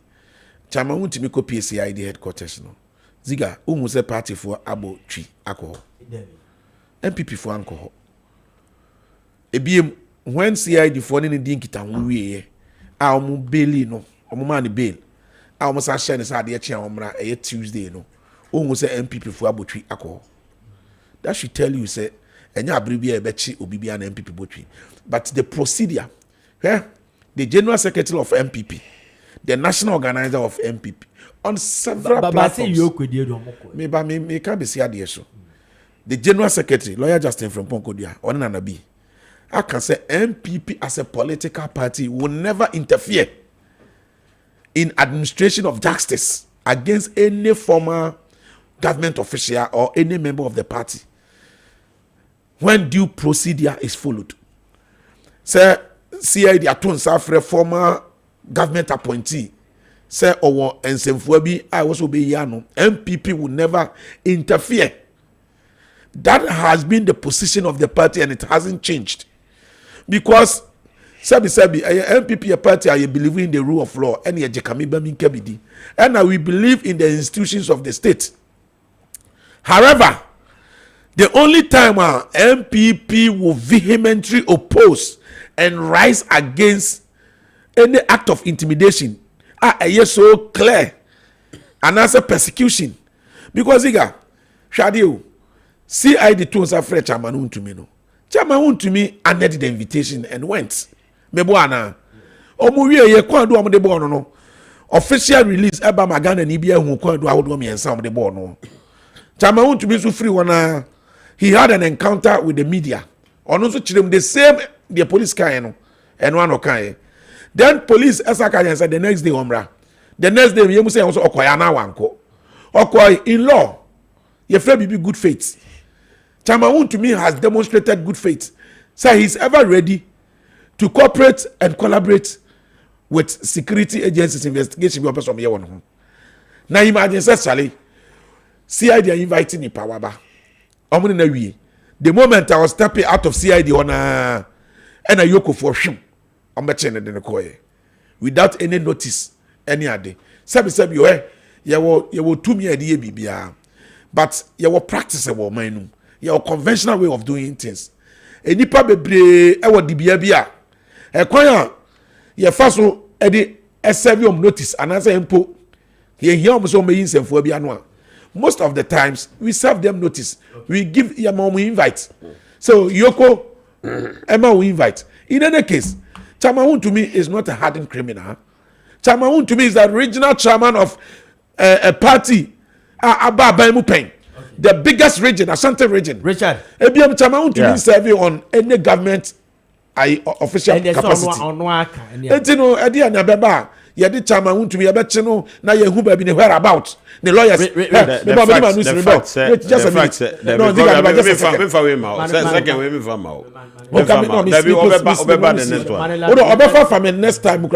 Speaker 8: Chairman went to me copy CID headquarters. No. Ziega, who say party for Abo Tree alcohol. MPP for alcohol. When CID for any dinkita we our bail no, or money bail. I almost share this idea chairman a Tuesday no. Who say MPP for Abo Tree alcohol. That should tell you say and ya abribia bechi obibi an MPP botwi. But the procedure, the general secretary of MPP, the national organizer of MPP, on several platforms. Me can't be see so. The general secretary, lawyer Justin Frimpong Ziega, on an B. I can say MPP as a political party will never interfere in administration of justice against any former government official or any member of the party when due procedure is followed. Say CID atun safre former government appointee say owo ensemfo bi I was obey yano MPP will never interfere. That has been the position of the party and it hasn't changed. because Sabi MPP a party I believe in the rule of law and we believe in the institutions of the state. However, the only time our MPP will vehemently oppose and rise against any act of intimidation is so clear and as a persecution because Shadio CID tones are fresh chairman to me no chairman to me ended the invitation and went meboana omuwie ye kwan do amde bo no official release eba magana ni bia hu kwan do awodo me ensa amde bo no chairman to me so free one he had an encounter with the media ono so chirem the same the police kan no and one okan then police asaka said the next day omra the next day yemu say so okoya na wanko okoy in law ye free be good faith chairman to me has demonstrated good faith so he's ever ready to cooperate and collaborate with security agencies investigation be from here one. Now imagine say CID are inviting the power ba. Omuni na wie. The moment I was stepping out of CID on and a yoko for him. Ombeche na den ko without any notice any ade. Sabi ye wo tumi ade bibia. But ye wo practice e wo man no. Ye wo conventional way of doing things. Enipa bebre e wo dibia bia. Ekwanya ye faso edi serve notice and answer empo ye hear so me nsefo bia no a most of the times we serve them notice we give your mom invite so yoko Emma we invite in any case chairman to me is not a hardened criminal. Chairman to me is the original chairman of a party Aba Pen, the biggest region Ashanti region.
Speaker 1: Richard
Speaker 8: Ebiam chairman to me serving on any government official capacity. Etino edi anabeba ye di chairman to me abeche no na ye hu ba bi ne where about the lawyers
Speaker 6: the
Speaker 8: next time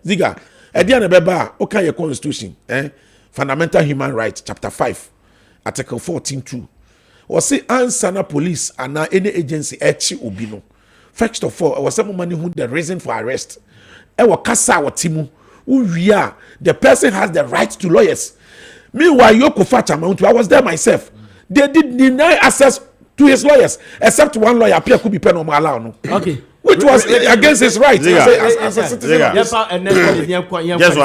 Speaker 8: Ziga edi anabeba o kan ye constitution fundamental human rights chapter 5 article 14(2) or say answer na police and any agency echi obi no. First of all, I was someone who the reason for arrest. I was kasa wa timu. The person has the right to lawyers. Meanwhile, Yoko Fachamantu, I was there myself. They did deny access to his lawyers, except one lawyer appear could be pen on my law.
Speaker 1: Okay.
Speaker 8: Which was against his rights as a citizen.
Speaker 6: Just 1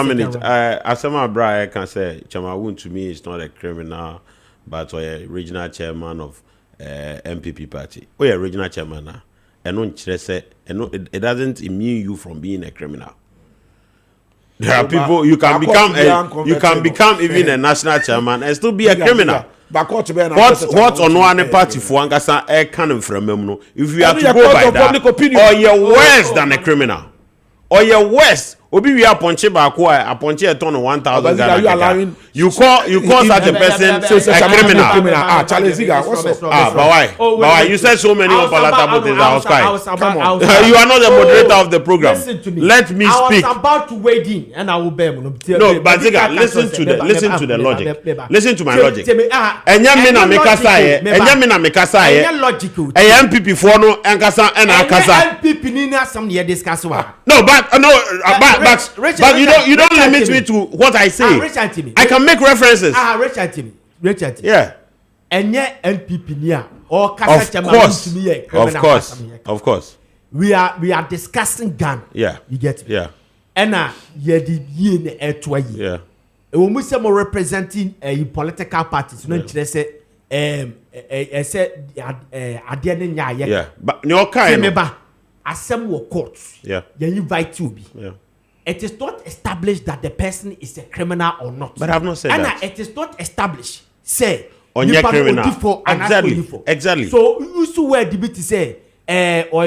Speaker 6: minute. Asama Bra can say Chamawun to me is not a criminal, but a regional chairman of MPP party. Oh, yeah, regional chairman now. And it doesn't immune you from being a criminal. There are people you can become even a national chairman and still be a criminal. What on one party for Angasa air cannon from no? If you have to go by that, or you're worse than a criminal, or you're worse. Obi we are punche baako a punche a ton of 1,000 Ghana. You call such a person a criminal.
Speaker 8: Charles Ziega, what's up?
Speaker 6: But why? You said so many unpalatable things. I was crying. Come on. You are not the moderator of the program.
Speaker 1: Listen to me.
Speaker 6: Let me speak.
Speaker 1: I was about to wade in and I will bear.
Speaker 6: No, but Ziega, listen to the logic. Listen to my logic. Enyamina mekasa ye.
Speaker 1: Logical.
Speaker 6: MPP for no enkasa and akasa.
Speaker 1: MPP nina some ye discuss.
Speaker 6: No, but you don't limit me to what I say. I can make references.
Speaker 1: Richard.
Speaker 6: Yeah.
Speaker 1: And yet MPP nia or
Speaker 6: of course.
Speaker 1: We are discussing Ghana.
Speaker 6: Yeah.
Speaker 1: You get me?
Speaker 6: Yeah.
Speaker 1: And ye di ye
Speaker 6: yeah.
Speaker 1: When we say more representing a political parties, no say yeah.
Speaker 6: But your kind
Speaker 1: Assembly courts.
Speaker 6: Yeah.
Speaker 1: You invite you be.
Speaker 6: Yeah.
Speaker 1: It is not established that the person is a criminal or not.
Speaker 6: But I have not said that.
Speaker 1: It is not established. Say
Speaker 6: on your criminal. Exactly.
Speaker 1: So you used to wear debate say or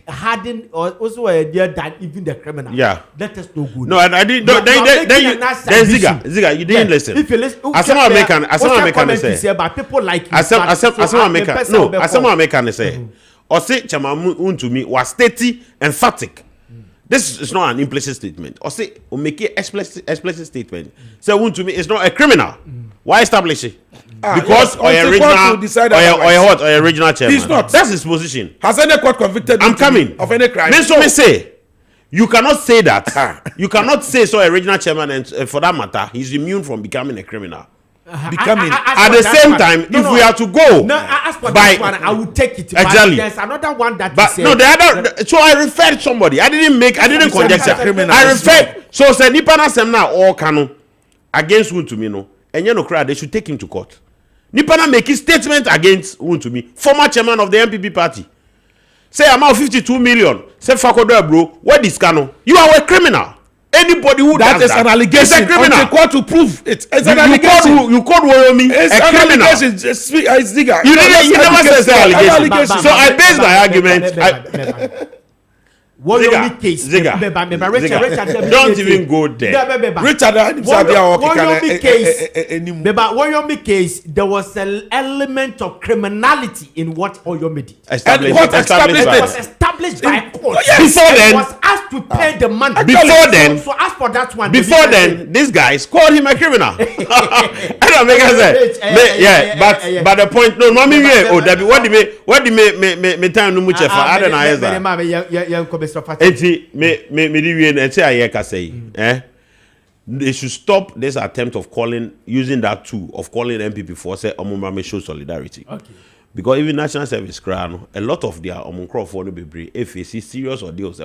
Speaker 1: harden or also dear than even the criminal.
Speaker 6: Yeah.
Speaker 1: That is no good.
Speaker 6: No, I didn't. Then Ziega, you didn't listen. If you listen, Asama say.
Speaker 1: But people like you.
Speaker 6: Asama say. Or say Chamamu to me was steady, emphatic This is not an implicit statement. Or say, or make it explicit statement. Say, so, to me, it's not a criminal. Why establish it? Because or original chairman.
Speaker 8: He's not.
Speaker 6: That's his position.
Speaker 8: Has any court convicted
Speaker 6: I'm coming
Speaker 8: of any crime?
Speaker 6: Then so me say, you cannot say that. You cannot say so. Original chairman, and for that matter, he's immune from becoming a criminal. At the same time, if we are to go,
Speaker 1: as for this one, I would take it.
Speaker 6: Exactly.
Speaker 1: There's another one that
Speaker 6: but no, the other. So I referred somebody. I didn't conjecture. I referred. So say Nipana Semna or Kano against Wuntumi no, and you know, they should take him to court. Nipana make a statement against Wuntumi, former chairman of the MPP party. Say amount 52 million. Say Fakodo bro, what is Kano? You are a criminal. Anybody who
Speaker 8: that
Speaker 6: does
Speaker 8: is an allegation.
Speaker 6: It's a criminal.
Speaker 8: The court to prove it. It's an allegation.
Speaker 6: You called Woyomi a criminal.
Speaker 8: Ziega.
Speaker 6: You never said it's an allegation. So I base my argument.
Speaker 1: Woyomi case.
Speaker 6: Ziega. Don't even go there.
Speaker 8: Richard,
Speaker 1: Woyomi case, there was an element of criminality in what Woyomi did.
Speaker 6: Established
Speaker 1: It was established by court.
Speaker 6: Before then,
Speaker 1: it was asked to pay the money.
Speaker 6: Before then,
Speaker 1: so as for that one.
Speaker 6: Before then, these guys called him a criminal. I don't make sense. But the point, no, mommy, what do me time no much for? I don't know. They should stop this attempt of using that tool of calling MPP for say Omumame show solidarity. Okay. Because even National Service crown, a lot of their for no be if they see serious ordeals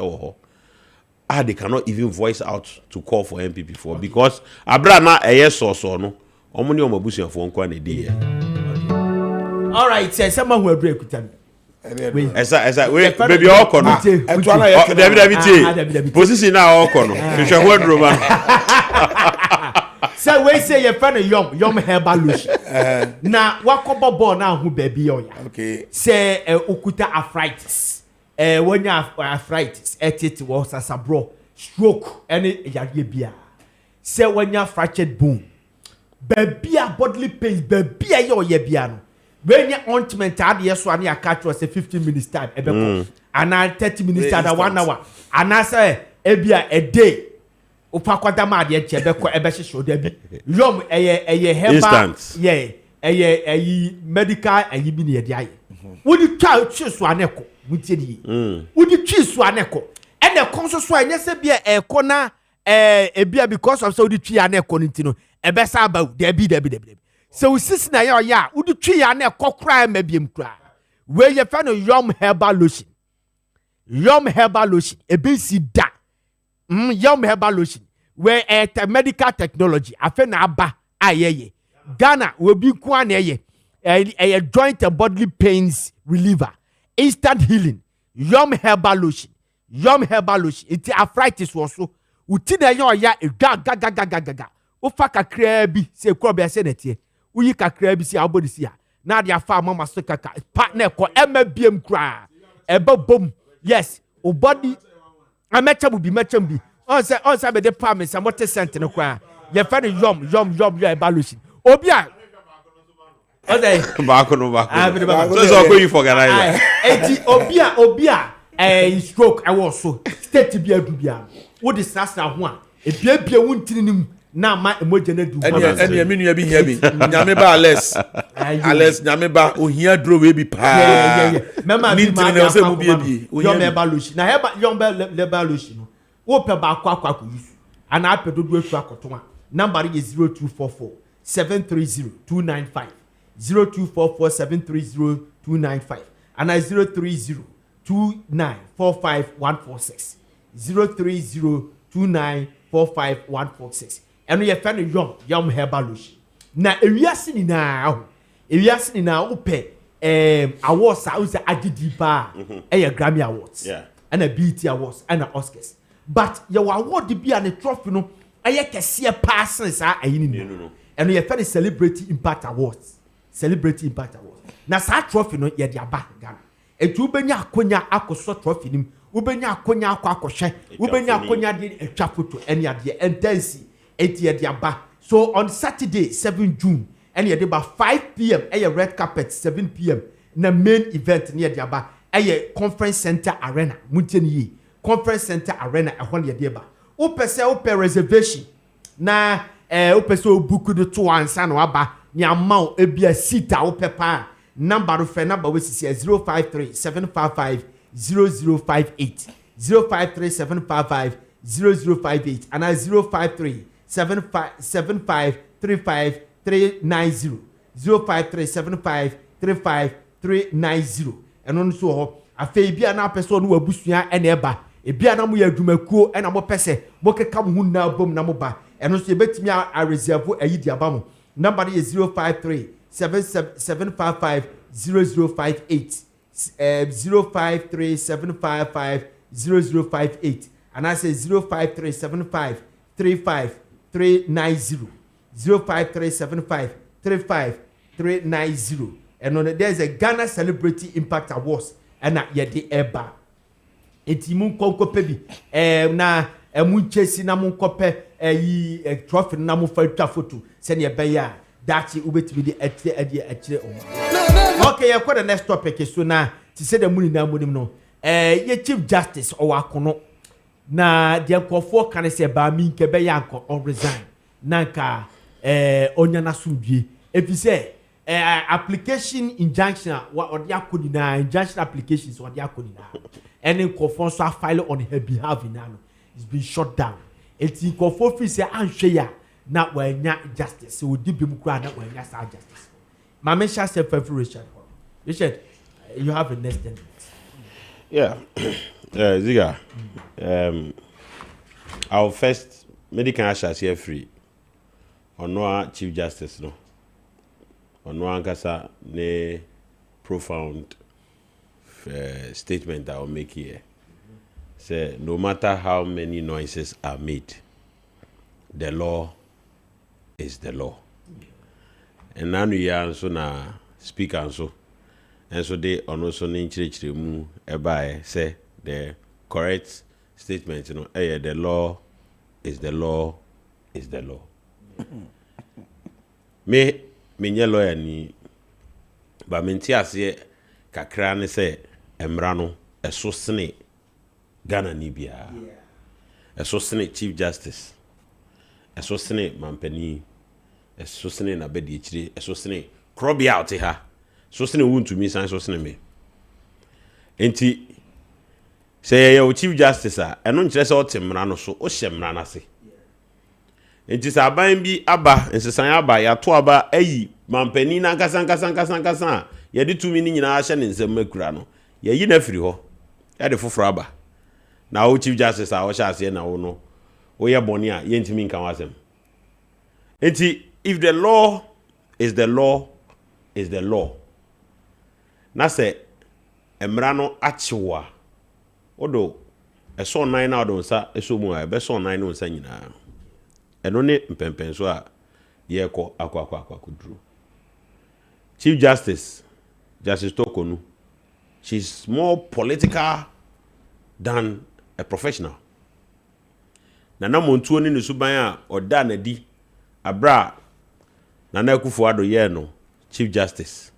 Speaker 6: they cannot even voice out to call for MPP for because Abrana a yes or so no omuni omabusi for nkwa day.
Speaker 1: All right, say someone will break with them.
Speaker 6: Baby all corner. Position now all corner.
Speaker 1: So we say your friend yum herbal lotion. Now what couple now who baby on ya?
Speaker 8: Okay.
Speaker 1: Say ukuta arthritis. When you have arthritis, it was as a bro stroke any yabia. Say when you have fractured bone, baby bodily pains, baby your yabiano. When you ointment add yes one you catch was a 15 minutes time and 30 minutes time 1 hour and I say a day upa kwada ma de chebeko ebe show there yom herbal medical bi ne de aye wodi twa chiso aneko mutiedi wodi chiso aneko ene konso so anya se bia ekona ebia because of so wodi twa aneko ntino ebe sa ba debi so sis na ya wodi twi ya na ekokra mabiem kra we ye fa no yom herbal lotion ebe si da yom herbal lotion where medical technology afa na aba ayeye Ghana we bi kwa na ye a joint and bodily pains reliever instant healing yom herbal lotion it arthritis so uti na ya gaga ufa kakra bi se ko be se netie uyi kakra bi si abodi si ha na dia fa mama so kaka partner ko emabiem kra ebe bom yes o body amecham bi on say be the farm some what cent no kwa ye fa no yom your evaluation obi a okay
Speaker 6: back so you forget I
Speaker 1: enti obi a stroke I was so state bi adu bia wo de sasa ho a ebia wuntini nim na ma emoje na du
Speaker 8: eni aminu bi hia bi nyame ba Alex nyame ba ohia dro we bi pa
Speaker 1: mema
Speaker 8: bi ma na se mu bi
Speaker 1: yom evaluation na yom evaluation no wo pe ba akwa use ana ape dodo afu akoto number is 0244 730 295 0244 730 295 and 030 2945 146 030 2945 146 and we find yom herbal lotion na ewiase ni na wo pe awards a uza agidi ba Grammy awards and a BET awards and Oscars but your award be an trophy no kese passes no and we find celebrity impact awards na sa trophy no ye dia ba Ghana etu benya akonya akoso trophy nim ubenya akonya akohwe ubenya akonya de atwa photo ene ade intense eti dia ba so on Saturday 7 June and ye dey ba 5 p.m. red carpet 7 p.m. na main event near dia ba conference center arena muteni conference center arena ehon ye de ba wo pese wo pe reservation na wo pese wo book do to ansa no aba ni amount e bia seat a wo pe pa number of number we see 053 755 0058 053 755 0058 and 053 755 35 390 053 75 35 390 and on so ho afi bia na person no abusua ene eba e bia na mo ya adwumakuo ena mo pese mo keka mo hu na bom na mo ba eno so ebetimi a reserve ayi di aba mo number is 053 755 0058 053 755 0058 and I say 053 75 35 390 053 75 35 390 and on there's a Ghana Celebrity Impact Awards and at yet eba etimun konko pebi na mun chesi na mun kope yi trophy na mun fa photo send ye beya dachi ubetimi di etire o okay ye the next topic so na ti say the money na monim no ye Chief Justice o wakono na de nkofo kan se ba mi nke beya anko on resign nanka onya na sudie efise application injunction what dia kodina injunction applications what dia kodina any confirm so file on her behalf in now it's been shut down eti confirm fi say anhwe ya na wanya justice so di bim kura na wanya sa justice mama sha say for Richard you have a next statement.
Speaker 6: Yeah. Ziga, our first medical assurance here free on no Chief Justice no on no ankasa ne profound statement I will make here. Say no matter how many noises are made, the law is the law. And now we are so na speak and so they also nchire mu eba say the correct statement, you know, the law is the law is the law. me nye lawyer ni ba menti ase kakra ne say emra no eso sene Ghana ni bia eso sene Chief Justice eso sene mampani eso sene na bedi echire eso sene krobia out ha so sene wuntumi san so sene me enti say your Chief Justice eno nkire say otemra no so o hyemra na se enti sa ban bi aba ensesan aba ya to aba ayi mampani na nkasa ye de tumi ni nyina ahye ne nsem makura no ye yi na firi ho ya de foforo aba na o Chief Justice o sha ase na wo no wo ye boni a ye ntimi nkan wasem enti if the law is the law is the law na say emra no achiwa odo eso nine na odo nsa eso mu a be so nine no nsa nyina eno ne mpempen so a ye ko akwa kudru Chief Justice Tokonu, she's more political than a professional. Nana montuo ni suban a oda na di abra Nana Akufo-Addo ye no Chief Justice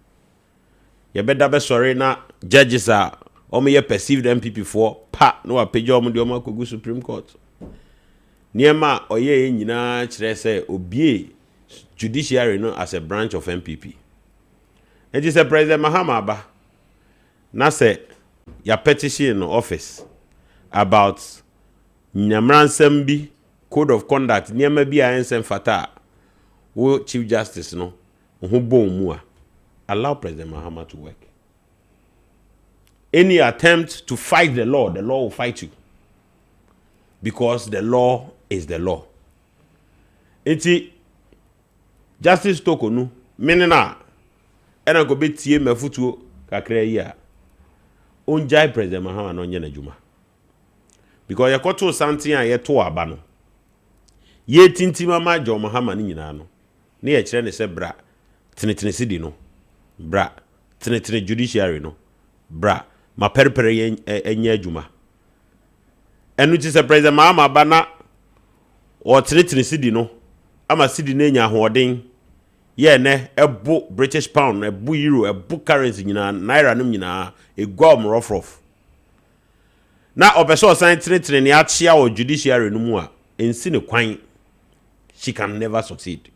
Speaker 6: ye beda be sorry na judges a omo ye perceived MPP for pa no apagya omo de omo akogu Supreme Court niema oye nyina kire say obie judiciary no as a branch of MPP. And it is a President Mahama ba na say ya petition no office about nyamransem bi code of conduct niema bi a ensem fata wo Chief Justice no ho bom mu a allow President Mahama to work. Any attempt to fight the law will fight you. Because the law is the law. Enti Justice Tokonu menena ena go betie mafutuo kakra yi a onjai President Mahama no nye na juma. Because yakoto something a yeto aba no ye tintima ma jo Mahama ni nyina no ne ye kire ne se bra tenetene sidi no bra tenetene judiciary no bra ma perpere enya adwuma enu ti se President Mahama ba na o tenetene sidi no ama sidi na nya hoden ye ne ebo British pound ebo euro ebo currency nyina naira no nyina egwa omrof na opeso sign tretre ne achia o judiciary no mu a ensi ne kwan she can never succeed.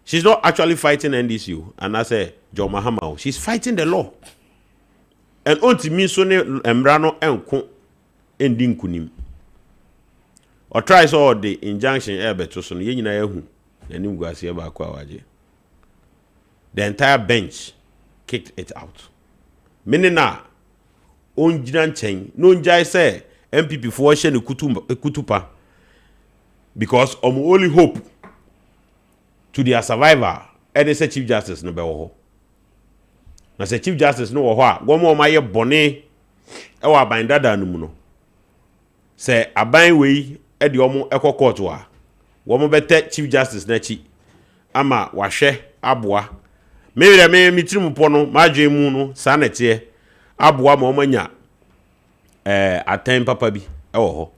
Speaker 6: She's not actually fighting NDCU and I say John Mahama, she's fighting the law. And onti mi so ne emrano enko ending kunim. Or tries all the injunction beto so no ye nyina yahu anim guase ba kwa waje. The entire bench kicked it out. Meaning na onjina nchen no njai say MPP for she ne kutupa because only hope to their survivor and say Chief Justice no be wo ho. Na say Chief Justice no wo ho a wo mo ma ye bone e wa aban dada no mu no. Say aban wei e de omo ekọ court wa. Wo mo bete Chief Justice na chi ama wa hwe aboa. Me de me mitrim po no ma dwe mu no sa na tie aboa ma omanya aten papa bi e wo ho.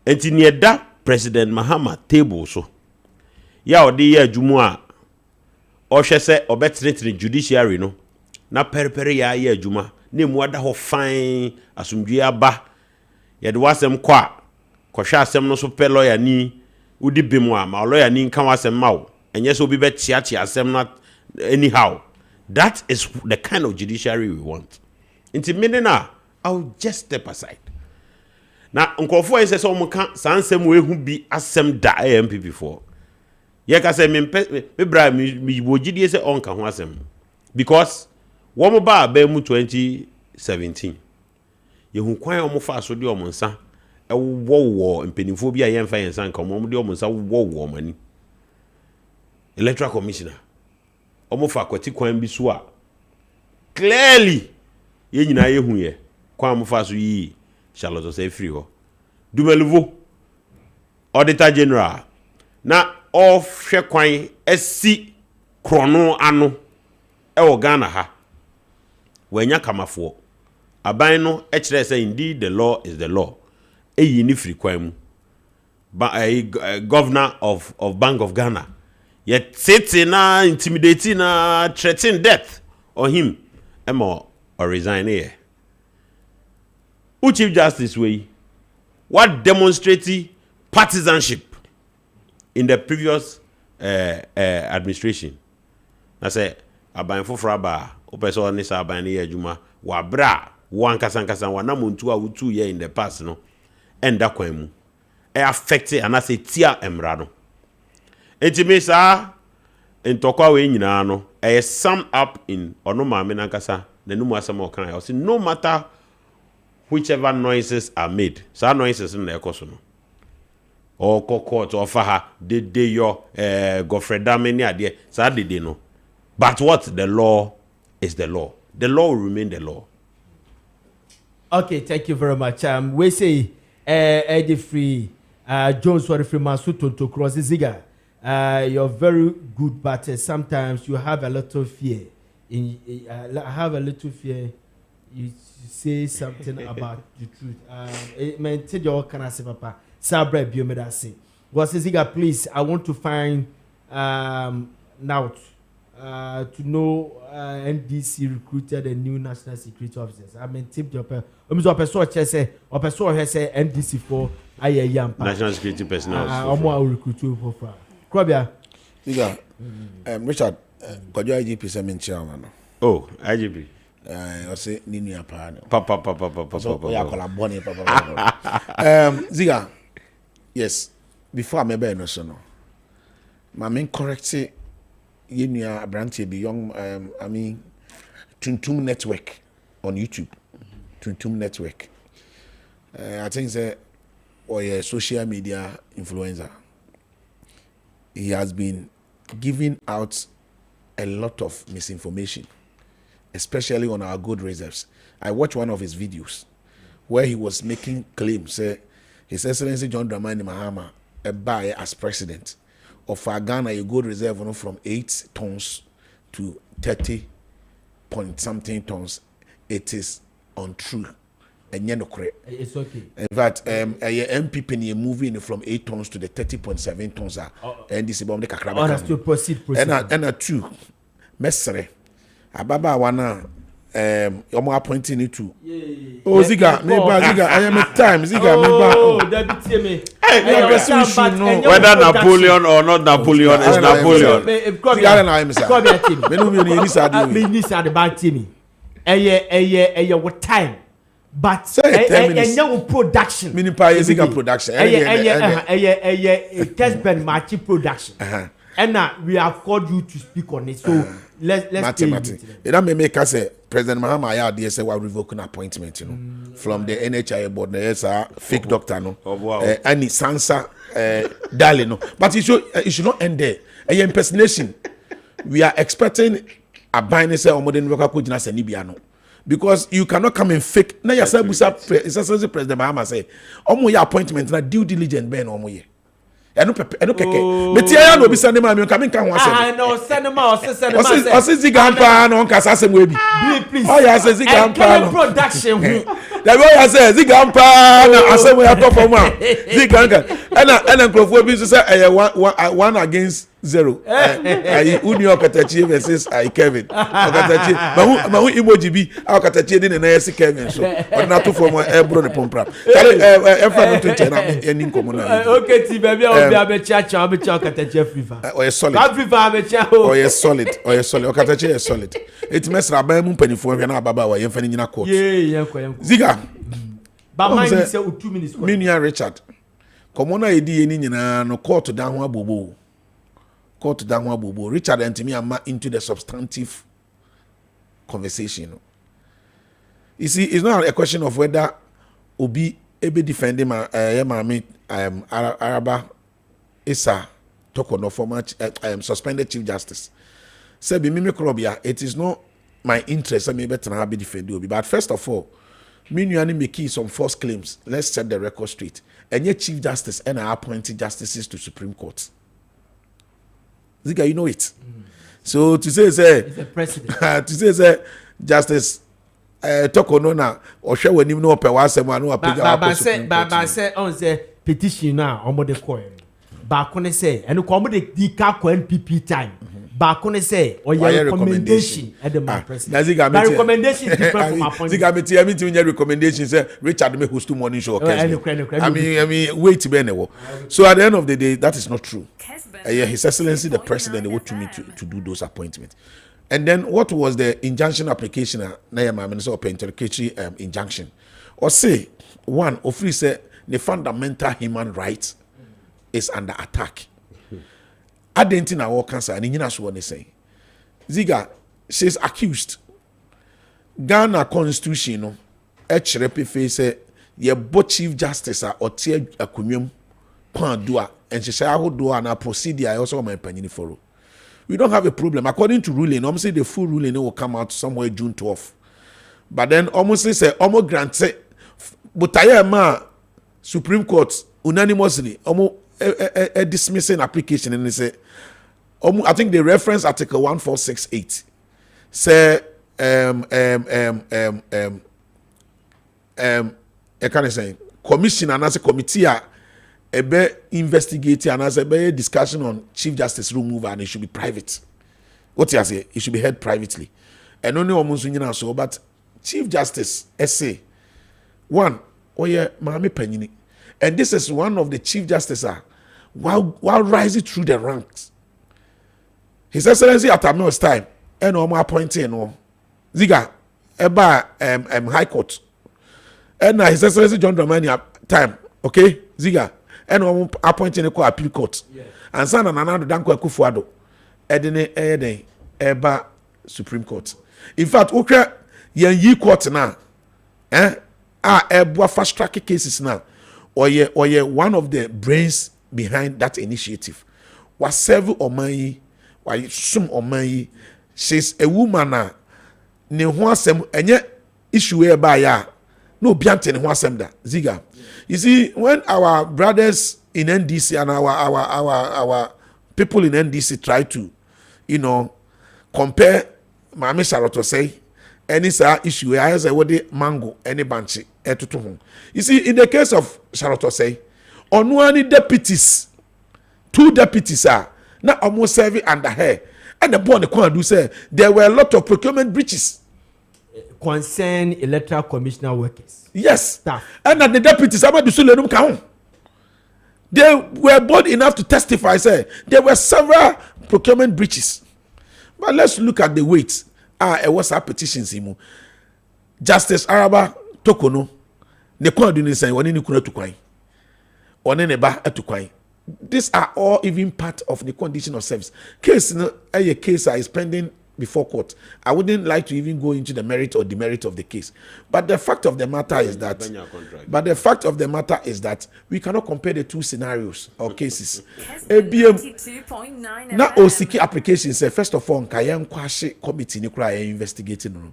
Speaker 6: Enti ne da President Mahama table so ya odi ya adwumu a ohwe se obetretre judiciary no na periperi ya adwuma na mu ada ho fan asomdwe aba ye de wasem kwa hwe asem no so pe lawyer ni udi bemu a ma lawyer ni nka wasem mawo enye so obi be chiachi asem na anyhow. That is the kind of judiciary we want. Inti menena I'll just step aside. Na nkofo ese so mo kan sansem we hu bi asem da MPP for ye ka say me bra me wogidie say onka ho asem because wo mo ba mu 2017 ye hu kwan o mo fa so de o mo nsa e wo mpenimfo bi a ye mfa ye nsa nka mo de o mo nsa wo mani electoral commissioner o mo fa kwati kwan bi so a clearly ye nyina ye hu ye kwan mo fa so yi Charlotte say free ho Dumelivo Auditor General na of hwe kwan esi krono ano e wo Ghana ha wanya kamafo aban no e kire say indeed the law is the law e yi ni free kwan mu governor of Bank of Ghana yet sitting na intimidating na threatening death on him or resign here. Chief Justice way what demonstrated partisanship in the previous administration. I say aban fofra ba opeso ni sa aban ni adwuma wa bra wan kasan wa na muntu a wutu ye in the past no enda kwan mu e affect and I say tia emra no etime sa entokwa we nyina no e sum up in ono maame na kasa na numu asama okan I say no matter whichever noises are made so noises in the ekoso no or court or faha de yo Godfreda many ade so de no but what the law is the law will remain the law.
Speaker 1: Okay, thank you very much. We say Eddie Free Jones for the free Masuto to cross the Ziega. You're very good, but sometimes you have a little fear. Have a little fear. You say something about the truth. Man, tell you what can I say, Papa? Sabre biomedasi. Was Ziega, please? I want to find now to know NDC recruited a new national security officers. I mean, tip your person. Say NDC for
Speaker 6: national security personnel.
Speaker 1: Recruit for Krobia.
Speaker 8: Ziega, Richard, could you IGP send chairman?
Speaker 6: Oh, IGP.
Speaker 8: I say Nini Papa. Ziega, yes. Before I maybe no so no. My main correct Yenia Abranti be young Tuntum Network on YouTube. Tuntum Network. I think that or a social media influencer. He has been giving out a lot of misinformation, especially on our good reserves. I watched one of his videos where he was making claims. His Excellency John Dramani Mahama, a buyer as president of Ghana, a good reserve from 8 tons to 30 point something tons. It is untrue. And
Speaker 1: it's okay.
Speaker 8: In fact, a MPP moving from 8 tons to the 30.7 tons. And this is bomb the
Speaker 1: Kakraba. To proceed.
Speaker 8: And a two. Mestre. Ababa wana you're appointing it to. Oh, Ziga, I am a time. Ziga,
Speaker 6: whether Napoleon or not Napoleon is Napoleon.
Speaker 1: What time? But production.
Speaker 8: Production.
Speaker 1: Kessben production. And now we have called you to speak on it. So let's
Speaker 8: it may make us say President Mahama they say we revoking appointment, from the NHI board. There's a fake doctor, and Sansa darling, no. But it should not end there. A impersonation. We are expecting a binary or modern worker could not say Nibiano. Because you cannot come and fake. Now, President Mahama say, "Omo your appointment na due diligence ben omo ye." I no keke. Me tia no be send ma me come kan wan say.
Speaker 1: Ah no send ma.
Speaker 8: O Ziga ampa na on kasa sem we bi.
Speaker 1: Please.
Speaker 8: Oh ya say Ziga ampa no.
Speaker 1: Production.
Speaker 8: The way I say Ziga ampa na asem we atop for ma. Ziga nka. And nkrofo bi so say 1 against 0. Uni Okatachi versus Kevin. Okatachi. Ma hu emoji bi Okatachi dey na yesi Kevin so. But na to for ma ebro ne pompra. Efa no to che na eni nkomo na.
Speaker 1: Okay, ti baby obi abecha Okatachi FIFA.
Speaker 8: Oh, yes, solid.
Speaker 1: FIFA abecha.
Speaker 8: Oh, yes, solid. Okatachi is solid. It mesra ba mu mpanifo hwe na ababa wa yemfa ni nyina court.
Speaker 1: Yeah.
Speaker 8: Ziga.
Speaker 1: Ba man say 2 minutes.
Speaker 8: Minia Richard. Komo na edi eni nyina no court dan ho abobo. Richard and me are into the substantive conversation. You see, it's not a question of whether Obi ebe defending my Araba Issa Tokono former suspended Chief Justice. Say be Mimi Krobia, it is not my interest. I may better have be defended Obi. But first of all, me and making some false claims. Let's set the record straight. And yet Chief Justice and I appointed justices to Supreme Court. Ziga, you know it. So to say
Speaker 1: it's a president.
Speaker 8: To say Justice Tokono na or share when you know per was someone who
Speaker 1: Baba say on the petition now on the coin. Bakone say and come the NPP time. Bakone say or your recommendation at the president. My recommendation is different from appointment.
Speaker 8: Ziga me to your recommendation say Richard me host to morning show. I mean wait be. So at the end of the day that is not true. His Excellency the President they want to me to do those appointments. And then what was the injunction application na my minister of interlocutory injunction? Or say one or free say the fundamental human rights is under attack. I didn't know our cancer and you know say. Ziga, she's accused. Ghana constitution no say ye both Chief Justice or tie akumyum pandua and she say I would do and procedure I also my opinion for. We don't have a problem. According to ruling, almost the full ruling will come out somewhere June 12th. But then almost say almost grant say but I am Supreme Court unanimously almost a dismissing application and they say I think they reference article 1468 say I can say commission and as a committee be investigate and as a discussion on Chief Justice removal and it should be private. What you say? It should be held privately. And only almost so but Chief Justice essay one Mami Penini. And this is one of the Chief Justices while rising through the ranks. His Excellency at Amno's time and no more appointing no Ziga Eba High Court. And His Excellency John Dramani time, okay, Ziga. And no appointing a appeal court. Yeah. And son and another Danko Kufuado. Edene Eba Supreme Court. In fact, okay, ye court now. Ebwa fast track cases now. Or ye one of the brains behind that initiative. Was several omayi, why some omayi. She's a woman now. Ne huasem enye issue whereby ya. No biante ne huasem da. Ziga. You see, when our brothers in NDC and our people in NDC try to, compare Mami Sharoto say any issue, I say what the mango, any banchi, you see, in the case of Sharoto say, on one deputies, 2 deputies are now almost serving under her, and the boy the do say there were a lot of procurement breaches.
Speaker 1: concern electoral commissioner workers.
Speaker 8: Yes.
Speaker 1: Staff.
Speaker 8: And that the deputies, they were bold enough to testify, say there were several procurement breaches. But let's look at the weight. It was our petitions. Justice Araba Tokono, ne kwa duni say wani ni kuna tukwai. One ne ba atukwai. These are all even part of the condition of service. Case no a case is pending before court. I wouldn't like to even go into the merit or demerit of the case. But the fact of the matter is that we cannot compare the two scenarios or cases. ABM na OCK application say first of all Kayan Kwashi committee ni kura investigating no.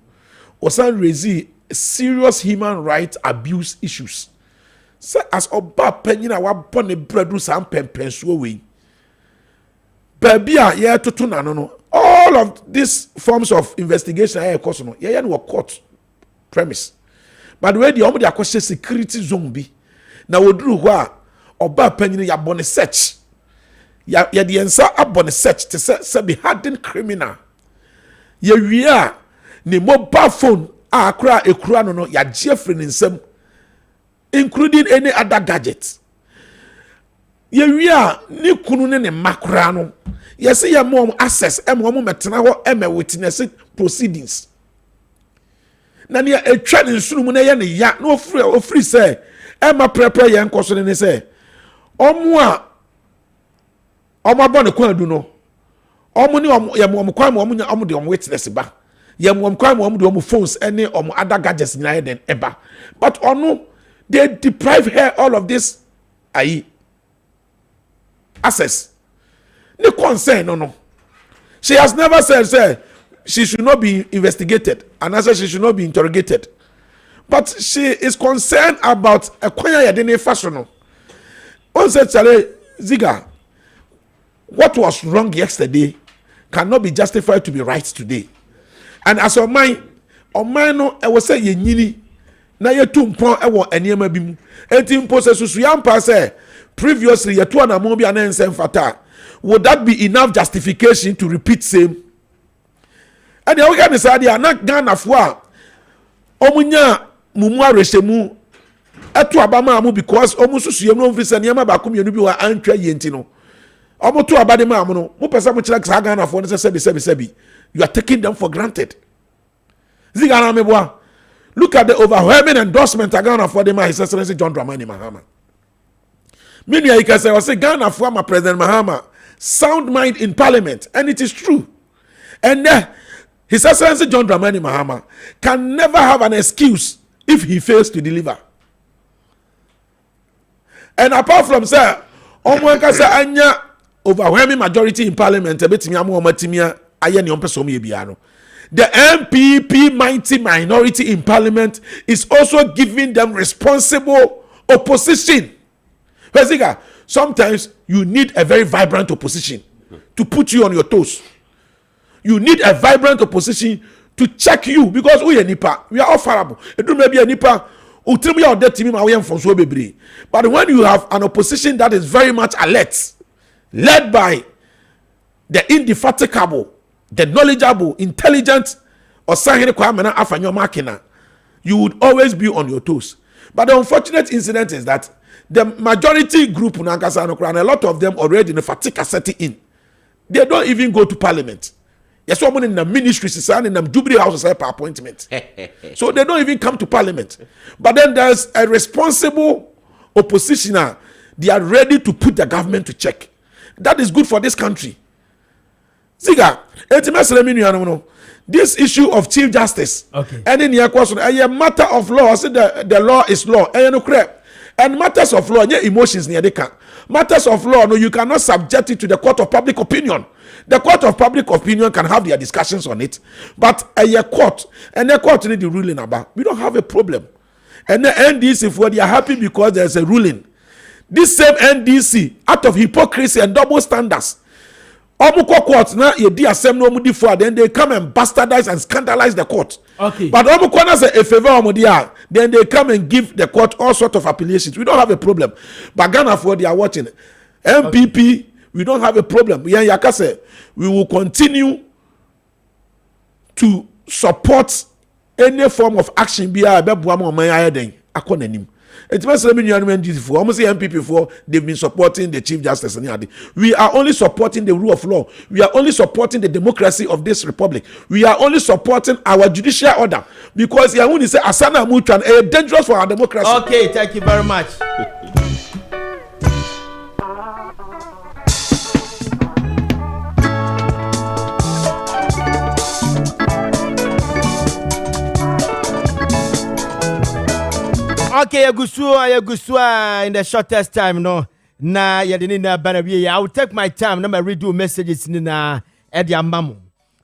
Speaker 8: Osan raise serious human rights abuse issues. So as oba penyina wa bone bredu sam pempensuo we. Babia ye tutu na no. All of these forms of investigation are course no. Ye no court premise. But where the omo dey akose security zone bi. Na woduru ho a oba penyina ya bone search. Ya the ensa abone search to say be hardened criminal. Ye wi a ne mobile phone akra ekura no ya jefre ne nsam, including any other gadget. Ye wi a ni kunu ne makura no ye se ye mo access mo metena ho witness proceedings. Na ne etwa ne nsunu mu na ye ne ya na ofri say prepare ye nkoso ne say omo a omo abone kwadu no omo ni ye mo kwa mo nya omo de omo witness ba. Ye mo kwa mo de omo phones any omo other gadgets nyina den eba. But ono they deprive her all of this access. No concern, no. She has never said she should not be investigated, and I said she should not be interrogated. But she is concerned about a kwanya yadene fashion. On said Ziega, what was wrong yesterday cannot be justified to be right today. And as on mine no, I will say ye nyini. Na ye tumpon ewo eniema bi mu enti mpose susu ya mpa say previously ye to na mo bi ana nsem fata, would that be enough justification to repeat same? And you can say dia na Ghana fo a omunya mumu arehemu eto abama amu because omu susu ye no mfisa niema ba ko mienu bi wa antwa ye enti no omu to abade ma amu no mo pesa mo kira sa Ghana fo no sebi you are taking them for granted. Ziega na meboa. Look at the overwhelming endorsement of Ghana for His Excellency John Dramani Mahama. Meanwhile, you can say Ghana for President Mahama, sound mind in Parliament, and it is true. And His Excellency John Dramani Mahama can never have an excuse if he fails to deliver. And apart from say, anya overwhelming majority in Parliament, the MPP mighty minority in Parliament is also giving them responsible opposition. Sometimes you need a very vibrant opposition to put you on your toes. You need a vibrant opposition to check you because we are nipa. We are all fallible. It may be a nipa. But when you have an opposition that is very much alert, led by the indefatigable, the knowledgeable, intelligent, or you would always be on your toes. But the unfortunate incident is that the majority group, and a lot of them already in the fatigue are setting in. They don't even go to Parliament. Yes, someone in the ministry, in the Jubilee House per appointment. So they don't even come to Parliament. But then there's a responsible oppositioner. They are ready to put the government to check. That is good for this country. Ziega, this issue of Chief Justice, and in your question, a matter of law, I said the law is law, and matters of law, emotions near the can. Matters of law, no, you cannot subject it to the court of public opinion. The court of public opinion can have their discussions on it, but a court, and the court need the ruling about. We don't have a problem. And the NDC, if they are happy because there's a ruling, this same NDC, out of hypocrisy and double standards, then they come and bastardize and scandalize the court. But a favor, then they come and give the court all sorts of appellations. We don't have a problem. But Ghana for they are watching. MPP, we don't have a problem. We will continue to support any form of action be a beboa ma man ayeden akonanim. It must be NGC for almost MPP for they've been supporting the Chief Justice. We are only supporting the rule of law. We are only supporting the democracy of this republic. We are only supporting our judicial order because Yahuni say Asana Mutran is dangerous for our democracy.
Speaker 1: Okay, thank you very much. Okay, Agusua in the shortest time, no. Na yadini banabi. I will take my time. Na redo messages ni na Edia Mamu.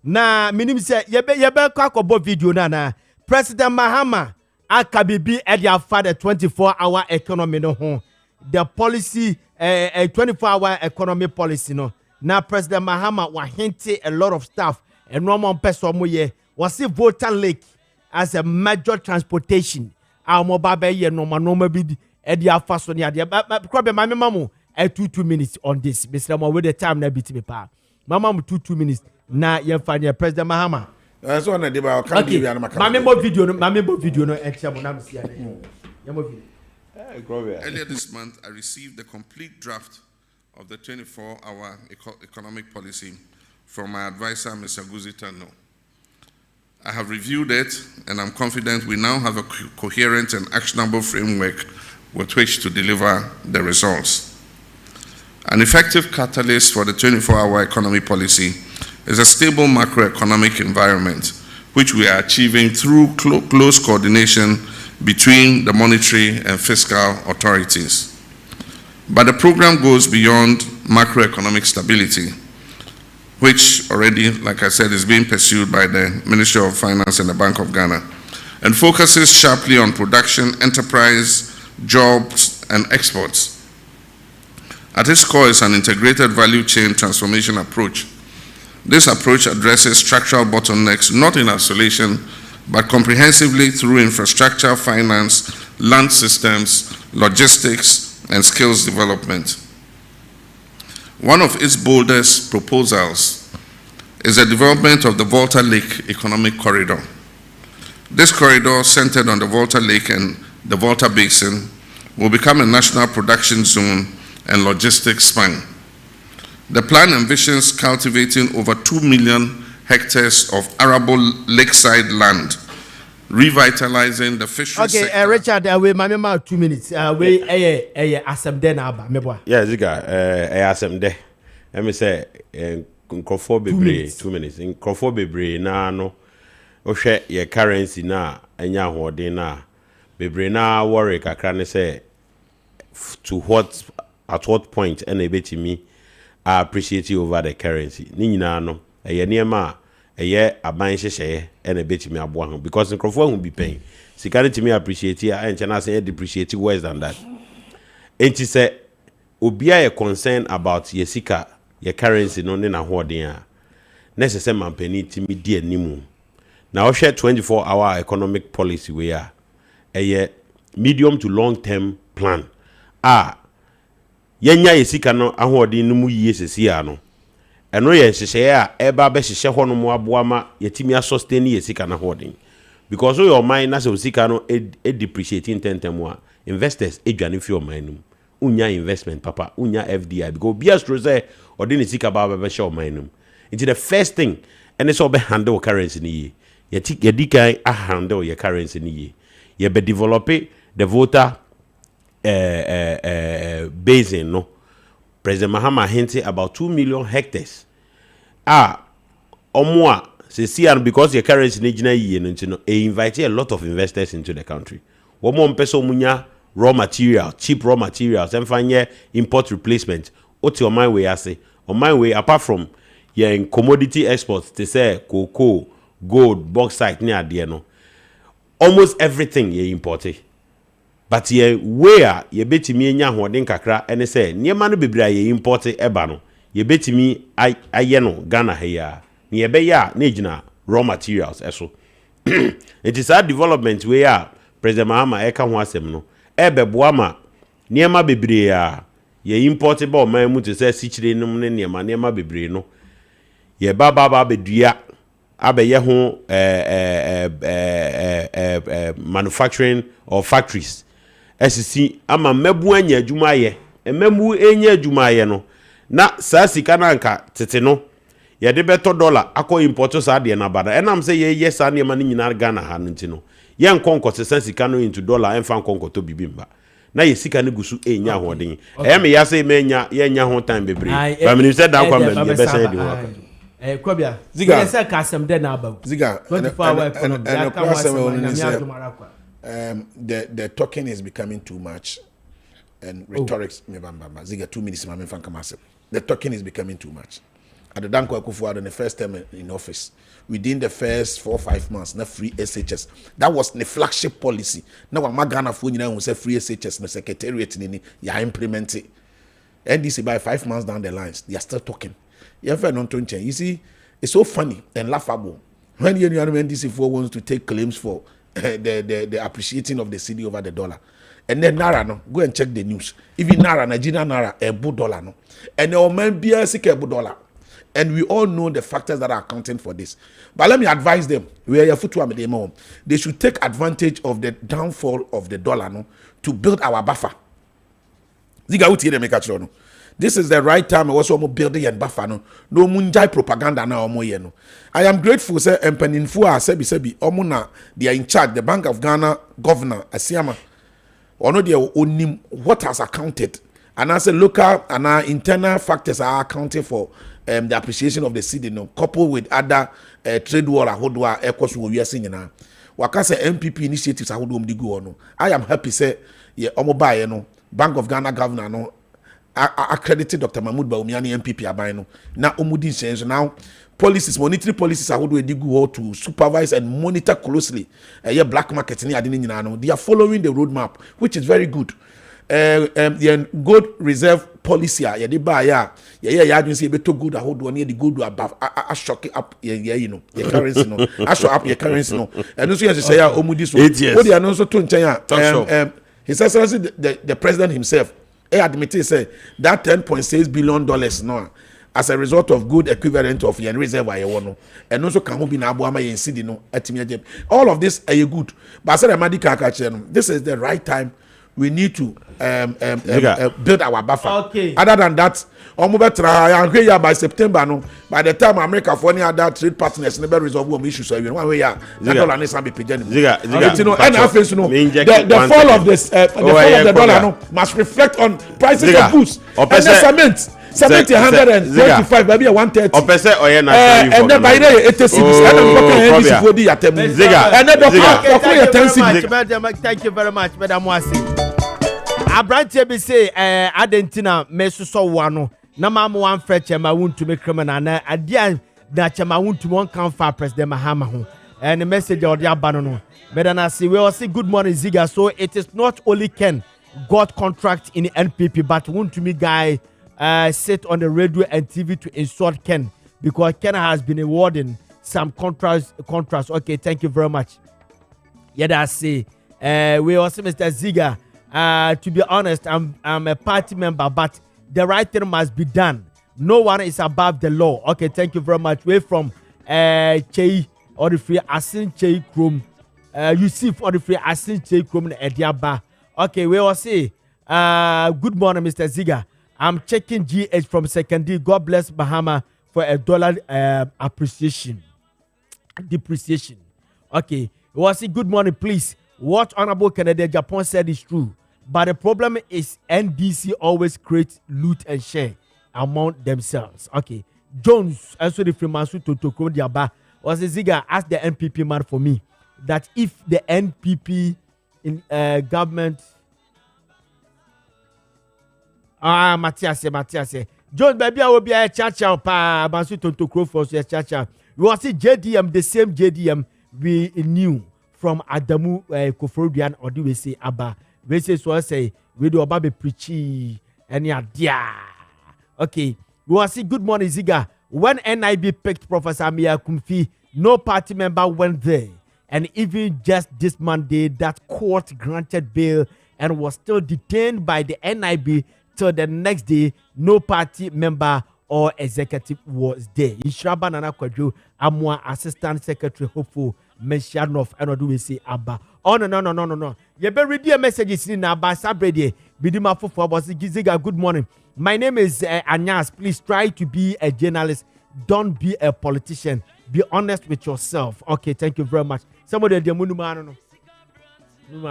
Speaker 1: Na minim se yebe kwa video na President Mahama akabibi Edia for the 24-hour economy no ho. The policy 24-hour economy policy no. Na President Mahama wa hinted a lot of stuff and normal person mo ye was see voter lake as a major transportation. Our mobile bay no be Edia fast on the my mamu 2 minutes on this. Mr. Mo with the time na bit me pa. Mama 2 minutes na ye find President Mahama.
Speaker 8: That's one of the
Speaker 1: okay. Mamemo video no extra na see
Speaker 9: Earlier this month, I received the complete draft of the 24-hour economic policy from my advisor, Mr. Guzitano. I have reviewed it, and I'm confident we now have a coherent and actionable framework with which to deliver the results. An effective catalyst for the 24-hour economy policy is a stable macroeconomic environment, which we are achieving through close coordination between the monetary and fiscal authorities. But the program goes beyond macroeconomic stability, which already, like I said, is being pursued by the Ministry of Finance and the Bank of Ghana, and focuses sharply on production, enterprise, jobs, and exports. At its core is an integrated value chain transformation approach. This approach addresses structural bottlenecks not in isolation, but comprehensively through infrastructure, finance, land systems, logistics, and skills development. One of its boldest proposals is the development of the Volta Lake Economic Corridor. This corridor, centered on the Volta Lake and the Volta Basin, will become a national production zone and logistics span. The plan envisions cultivating over 2 million hectares of arable lakeside land, revitalizing the fisheries sector.
Speaker 1: Okay, Richard, we my 2 minutes. We assemble now, meboa.
Speaker 6: Yeah, Ziga, assemble. Let me say, Kofi bebre 2 minutes. In Kofi bebre na no, ohwe ye currency na enya hoden na bebre na worry kakra ne say at what point and ebetimi I appreciate you over the currency. Ni nyina no, eye niema eye aban hyehye and ebetimi aboa ho because Kofi won be paying. Sika to me appreciate ya and chana say depreciate worse than that. Enti say obia ye concern about ye sika ye currency no ne na hoden a necessary mampani timi di animu. Now share 24-hour economic policy we are a medium to long-term plan. Yenya yesika no ahoɔden no mu yie sesia no ɛno yɛ hyehyɛ a ɛba bɛ hyehyɛ hɔ no mu aboama yɛtimi sustain yesika na hoɔden because your mind na sɛ sika no depreciating tentemu a investors edwane fi your mind no unya investment papa unya FDI because be astro say ɔde ne sika ba bɛ hyehyɛ your mind no into the first thing and it's all be handle currency ni yie yɛdi kan a handle your currency ni yie yɛ be develop the voter basin no. President Mahama hinted about 2 million hectares. Omwa se because your currency nijina ye no invite a lot of investors into the country. One more peso munya raw material, cheap raw materials, and find import replacement. Oti on my way I say. On my way, apart from your commodity exports, they say cocoa, gold, bauxite near the no. Almost everything ye imported. But ye where ye betimi nya hoden kakra ene se niema no bebra ye import eba no ye betimi aye no Ghana he ya ne ye be ya na ejina raw materials eso it is a development where President Mahama eka ho asem no ebe boama niema bebre ya ye import ba o man mu to se sichire num ne niema bebre no ye baba bedua abeye ho manufacturing or factories esisi ama mebu anya adwuma ye ememu enya adwuma ye no na saa sika na nka tete no ye de beto dollar akọ import saa de na bada enam say ye saa ne ma nyina Ghana ha no ntino ye nkonko se sika no into dollar enfa nkonko to bibimba na ye sika ne gusu enya hoden me ya say menya ye nya ho time bebre ba me say da kwa me be say de ho
Speaker 1: Kobia
Speaker 8: Ziga
Speaker 1: yes kasem de na aba
Speaker 8: Ziga
Speaker 1: 24 hour economy
Speaker 8: the talking is becoming too much and rhetorics Ziga 2 minutes ma me fan kamase the talking is becoming too much at the Danko Akufo-Addo the first time in office within the first 4 or 5 months na free SHS that was the flagship policy now Ghana for nyina who say free SHS na secretariat ni ya implement it NDC by 5 months down the lines they are still talking. You see, it's so funny and laughable when you NDC wants to take claims for the appreciating of the cedi over the dollar. And then Naira, no, go and check the news. Even Naira, Nigerian Naira, $1 no. And the man be a $1. And we all know the factors that are accounting for this. But let me advise them, they should take advantage of the downfall of the dollar no, to build our buffer. This is the right time. I was almost building and buffer no munjai propaganda na omo ye no. I am grateful say empeninfo a sebi omo na they are in charge the Bank of Ghana governor Asiama. Ono they onim what has accounted and as a local and internal factors are accounting for the appreciation of the cedi no coupled with other trade war ahodwa ekos wo wiase nyina. Waka say MPP initiatives ahodwa mdi go no. I am happy say ye omo bae no Bank of Ghana governor no accredited Dr. Mahmoud Bawumia MPP abano na omudi change now policies monetary policies are how do go to supervise and monitor closely black market ni adini nyina no they are following the roadmap which is very good the gold reserve policy ya de ba ya adwin say beto gold how do near the gold above a shock up you know your currency no a shock up your currency no and so yes say ya omudi so what they are no so to nchen his excellency the president himself admitted say that $10.6 billion no as a result of good equivalent of yen reserve no and also can be na aboama yen cedi no atimi all of this are good but say this is the right time we need to build our buffer.
Speaker 1: Okay.
Speaker 8: Other than that by September no by the time America for any other trade partners never resolve one issues so one way the dollar needs to be paid. The fall of this the fall of the dollar no must reflect on prices of goods and the cement 125 maybe 130 and then by the 80
Speaker 1: and thank you very much Madam Wasi. Abranche be say Adentina mesuso wano na mamu wan freche ma wuntu me criminal na adia na chama wuntu won kan fa President Mahama ho and the message of the abano no better na see we all say good morning Ziga. So it is not only Ken got contract in the NPP but wuntu me guy sit on the radio and TV to insult Ken because Ken has been awarding some contracts. Okay, thank you very much. Yeah, that's say we also Mr. Ziga. To be honest, I'm a party member, but the right thing must be done. No one is above the law. Okay, thank you very much. We're from Chei or the free Asin Chei Krum. Yusuf or the free Asin Chei Krum Ediaba. Okay, we all say good morning, Mr. Ziga. I'm checking GH from Secondary. God bless Bahama for $1 appreciation. Depreciation. Okay, we all say good morning, please. What Honorable Kennedy Japan said is true. But the problem is NDC always create loot and share among themselves. Okay. Jones, also the Freemason to Diaba, was a Ziga asked the NPP man for me that if the NPP in government Matthias Jones baby I will be a chacha pa Masu to Crow for a chacha. We was JDM, the same JDM we knew from Adamu Koforobian or do we say Abba. We say so I say we do about be preachy and yeah. Okay. We will see good morning Ziga. When NIB picked Professor Mia Kumfi, no party member went there. And even just this Monday, that court granted bail and was still detained by the NIB till the next day. No party member or executive was there. Ishraba Nana Kwadwo Amwa Assistant Secretary Hopeful Meshanov and do we say Abba. Oh no. You better read your messages in Abba Sabrede. Bidima for was Ziega. Good morning. My name is Anyas. Please try to be a journalist. Don't be a politician. Be honest with yourself. Okay, thank you very much. Somebody the I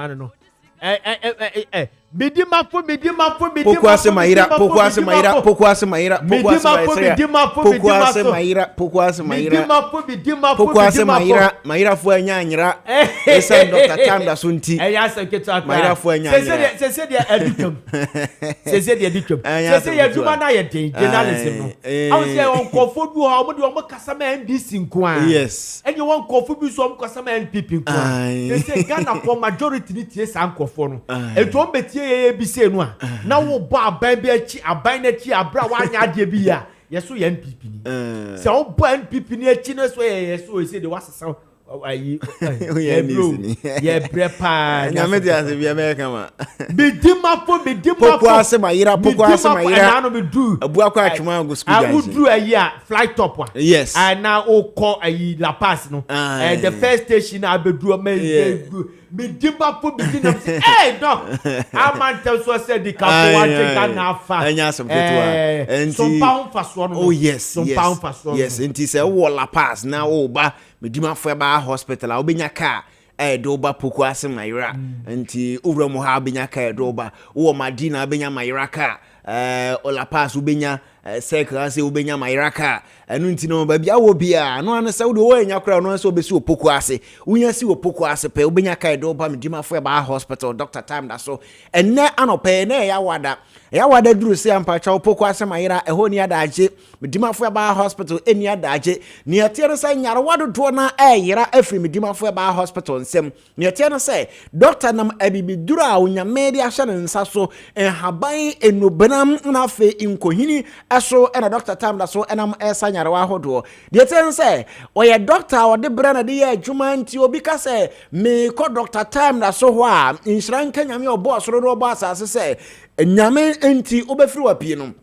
Speaker 1: don't know. Midima
Speaker 10: Pokwase Maira fo anyanyira esa Dr. Tamda Sunti Maira fo anyanyira
Speaker 1: se dia educam se ya duma na ye den journalism no I say on kofo bi ho mo de o kasa ma NDC nko a
Speaker 10: yes
Speaker 1: enye won kofo bi so o kasa ma NPP nko a se Ghana for majority ni tie san kofo no eto o betie ye bi se no na wo ba aban bi achi aban na chi abra wa anya ade bi ya yeso ye NPP ni se o ba NPP ni achi no so ye yeso e se de wasesa ayi ye prepa
Speaker 10: nyame dia se bi America ma
Speaker 1: bidima
Speaker 10: Pokwase Maira
Speaker 1: na me do
Speaker 10: abu akwa atwuma go school
Speaker 1: I would do a year flight top one.
Speaker 10: Yes.
Speaker 1: And now o call a La Paz no. And the first station I be do me dimba for begin say hey no. I man tell so said the capo one take na fa.
Speaker 10: Anya some ketua.
Speaker 1: And some pound fast one.
Speaker 10: Oh yes.
Speaker 1: Some pound fast one.
Speaker 10: Yes, enti say wo La Paz na o ba me dima fo ba hospital a obenya car do ba Pokwase Maira enti owura mu ha obenya car do ba wo Madina obenya Maira car La Paz ubenya sekra se ubenya Mairaka enu nti no ba bia wo bia no an se wo de wo enya kra no se obesi Pokwase unya si Pokwase pe ubenya kai do ba medima fo ba hospital Dr. Time da so enne anope na ya wada duru se ampa cha Pokwase Maira eho ni adaje medima fo ba hospital eni adaje ni atiere se nyare wado do na yira afri medima fo ba hospital nsem ni atiere se doctor nam abibi duru a unya medi ahye ne nsa so haban enubenam na fe inkohini eso ena Dr. Time da so enam esanyare wa hodo de ten say oye doctor o de bra na de ye adwuma nti obi ka say me ko Dr. Time da so ho a inhran kanyame obo asoro no obo asase say nyame nti obefiri wa pie no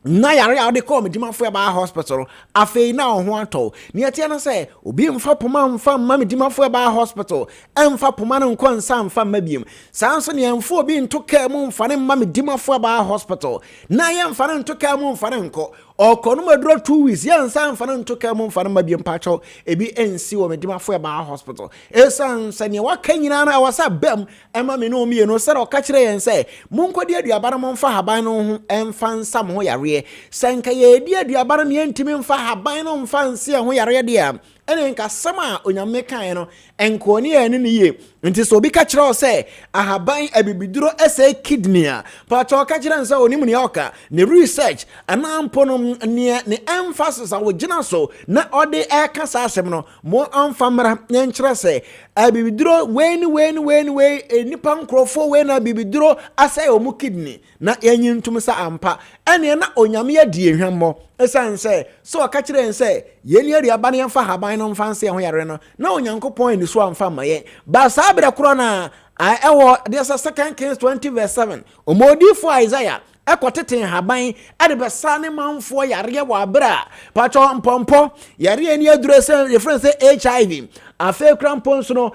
Speaker 10: na yare a de call me dima fo ba hospital afei na ho ato ne atia na say obi mfa poma mfa ma me dima fo ba hospital emfa poma no nko nsa mfa ma biem sanso ne emfo obi ntoka mu mfa ne ma me dima fo ba hospital na ye mfa ne ntoka mu mfa ne nko okono madro 2 weeks ye nsa mfa ne ntoka mu mfa ne ma biem pacho ebi ensi wo me dima fo ba hospital esan sane waka nyina na wasa bam ema me no mie no sɛ o ka kire yen sɛ munkodi aduabara mo mfa haban no ho emfa nsam ho yare sanka ye di aduabara ne ntimi mfa haban no mfa nse ho yare de a ene nka sama onyame kan no enkoni ene ne ye nti so bi ka kire o sɛ ahaban abibiduro ese kidney a pacho ka kire nsa onim ne oka ne research anampo no ne emphasis a wogina so na ode e ka sa asem no mo amfamra ne nkire sɛ abibiduro weni enipa nkrofo we na abibiduro asɛ o mu kidney na yanyi ntum sa ampa ene na onyame ya die hwammo esan sɛ so ka kire nsa yeni aduaba ne mfa haban no mfa nse ho yare no na onyankopɔn ni so amfa maye ba sa bere kro na ewo de 2 Kings 20:7 omodifo Isaiah ekotete haban ade besa ne manfo yare wa bra pacho mpompo yare ni aduro se reference HIV afa krampon so no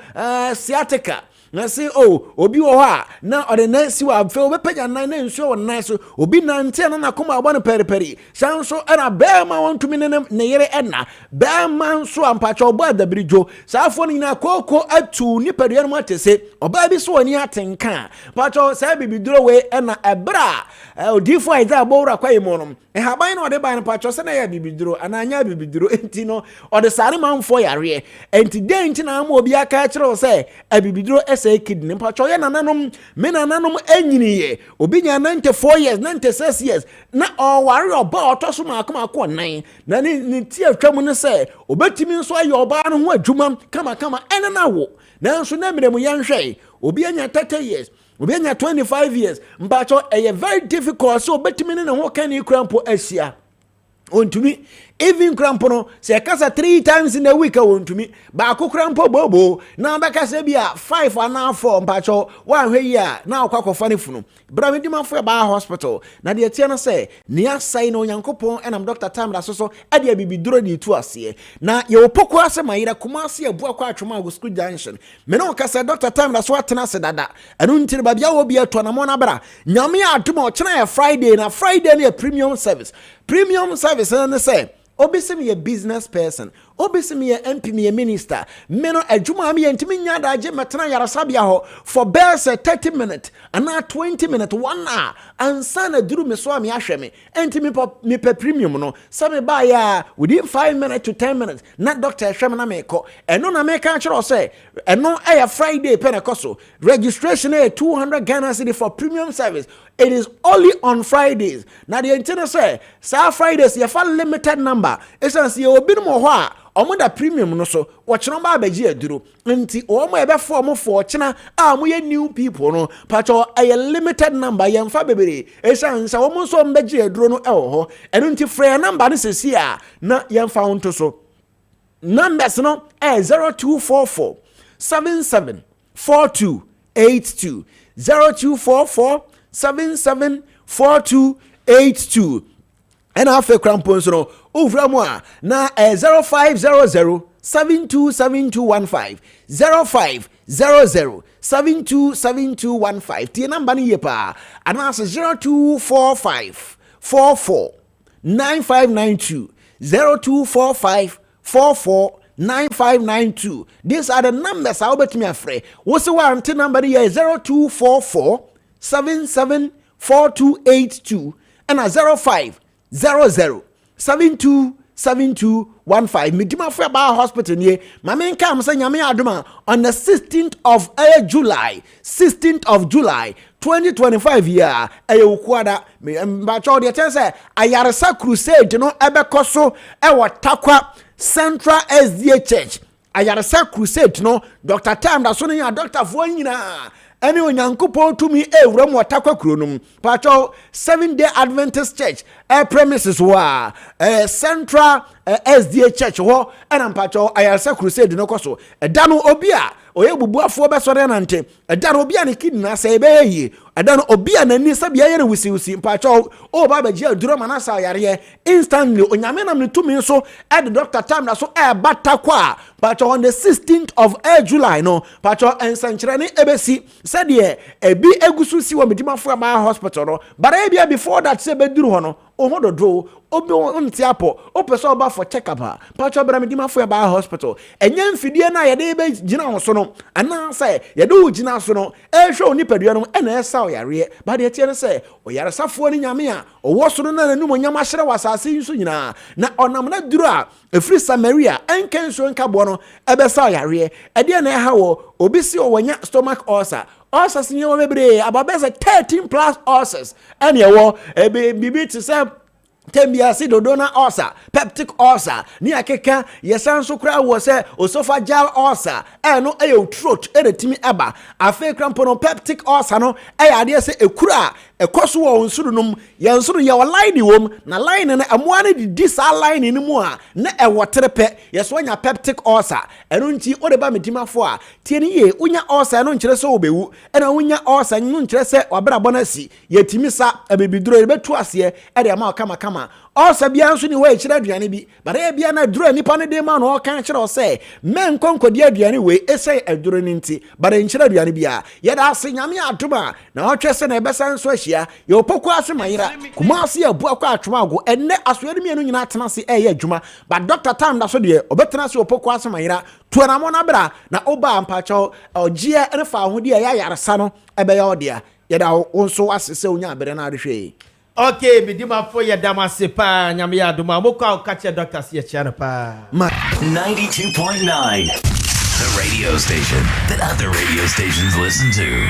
Speaker 10: sciatica na say obi wo ha na ode na si wa fe obepanya nan na nsuo wo nan so obi nante na koma agba no periperi sanso era be ma wontumi ne yere ena be ma nso ampacha obo adabirijo saafo ni na koko atu ni peduan mo atese oba bi so oni atenka pacho sa bibiduro we ena ebra odifo aiza abowra kwa imonom haban no ode ban no pacho se na ya bibiduro ananya bibiduro enti no ode sare manfo yare enti de enti na ma obi aka kire se abibiduro say kidney pacho ye nananom me nananom anyiniye obi nya 94 years 96 years na o ware oba otoso makoma nan na ni tie atwam ne say obetimi nso aye oba no ho adwuma kama ene na wo na nso na miremu yanhwe obi anya 30 years obi anya 25 years mpacho very difficult so obetimi ne ho kan ikrampo asia ontumi even crampono say kasa 3 times in a week won to me ba ko crampo bobo na ba kasa bia 5 and 4 mpacho one hwe ya na akwakofa ne funu bra me dimafo ba hospital na de tie no say ne asai na onyankopon enam Dr. Tam da so e de bibiduro di tu ase na ye opoko ase mayira kumase abu akwa atwoma go school junction me no kasa Dr. Tam da so atena se dada enu ntiri ba bia wo bia to na mo na bra nyame adoma o kena ya Friday na Friday na premium service na say obisi me a business person obisi me a MP me a minister me no adwuma me ntimi nya da age metena yarasabia ho for best 30 minutes and 20 minutes 1 hour ansa na duru me so am ahwe me ntimi me per premium no so me buy ya within 5 minutes to 10 minutes na doctor ahwe me na me ko eno na me kan kire o say eno e Friday Pentecost registration e 200 Ghana cedi for premium service. It is only on Fridays. Now the internet say, Fridays you have limited number. It's a see obi no ho omo da premium no so watch number abeji aduro nti omo ebe form for china amoye new people no pacho a limited number yemfa bebere esansa omo so mbeji aduro no ho eno nti free number no sesi a na yemfa wonto so numbers no 0244 774282 0244 774282 and half a crampons no over moi na 0500 727215 0500 727215 tie number ni yepa and as 0245 44 9592 0245 44 9592. These are the numbers I bet me afraid. What's the warranty number here? 0244 774282 and a 0500 727215. Midima for Bar Hospital near my main comes on the 16th of July 2025 year kwada mbacho de tense ayaresa crusade no ebekoso takwa Central SDA Church ayaresa crusade no Dr. Tam da so no Dr. Fo nyina ene onyankopon tumi ewram watakwa kronum pacho 7-day Adventist Church premises wa Central SDA Church ho ena pacho ayaresa crusade no koso dano obia oye bubuafo besore nante dano obia ne kidna say beyi dano obia na ni sabia yere wisiwisi pacho o baba ji aduro manasa yare instantly onyame nam ne tumi so ed Dr. Tam na so batakwa pacho on the 16th of July no pacho ensanchire ne ebesi said ye ebi egusu si wo medimafo Aba hospital no but ebia before that say beduru ho no ohodo do obi onti apo opeso oba for check up pacho bra medimafo Aba hospital enye mfidie na yede be gina ho so no ana say yede o gina so no ehwe oni padua no ena esa oyare ba de tie no say oyare safo ni nyame a owo so no na nanum nyama hire wasase nso nyina na onam na duru a efri Samaria enkenso nkabo no ebesa oyare ede na eha wo obi si owanya stomach ulcer ulcers ni o bebre ababese 13 plus ulcers ene wo bibi to say tembia si dodona ulcer peptic ulcer ni akeka yesanso kra wo se esophageal ulcer no eyo throat eretimi eba afa krampo no peptic ulcer no ade se ekura ekoso wo nsurunum yansuru ye line wom na line na amoane di disa line ni mu a na ewoterepe yeso nya peptic ulcer eno nti odeba medimafo a tie ni ye unya ulcer no nkire se obewu ena unya ulcer no nkire se wabrabo na si yetimi sa abebiduro ebetu ase ede ama kama ulcer bia nso ni we kire aduane bi bare bia na duro nipa ne de ma no kan kire o se men konkodi aduane we ese aduro ni nti bare nkire aduane bia ye da ase nyame adoma na o twese na ebesa nso ahia ye opoko ase mayira kuma ase abu akwa atwoma ago enne asoyade mienu nyina atena ase eye adwuma but Dr. Tam da so de obetena ase opoko ase mayira tuanamo na bra na oba mpacho ogie ene fa ho de ya yaresa no ebe ya odia ye da onso asese onya abere na adhwe.
Speaker 1: Okay, bidima for ya damase pa nyame ya duma moko catch your doctor see ya pa
Speaker 11: 92.9 the radio station that other radio stations listen to.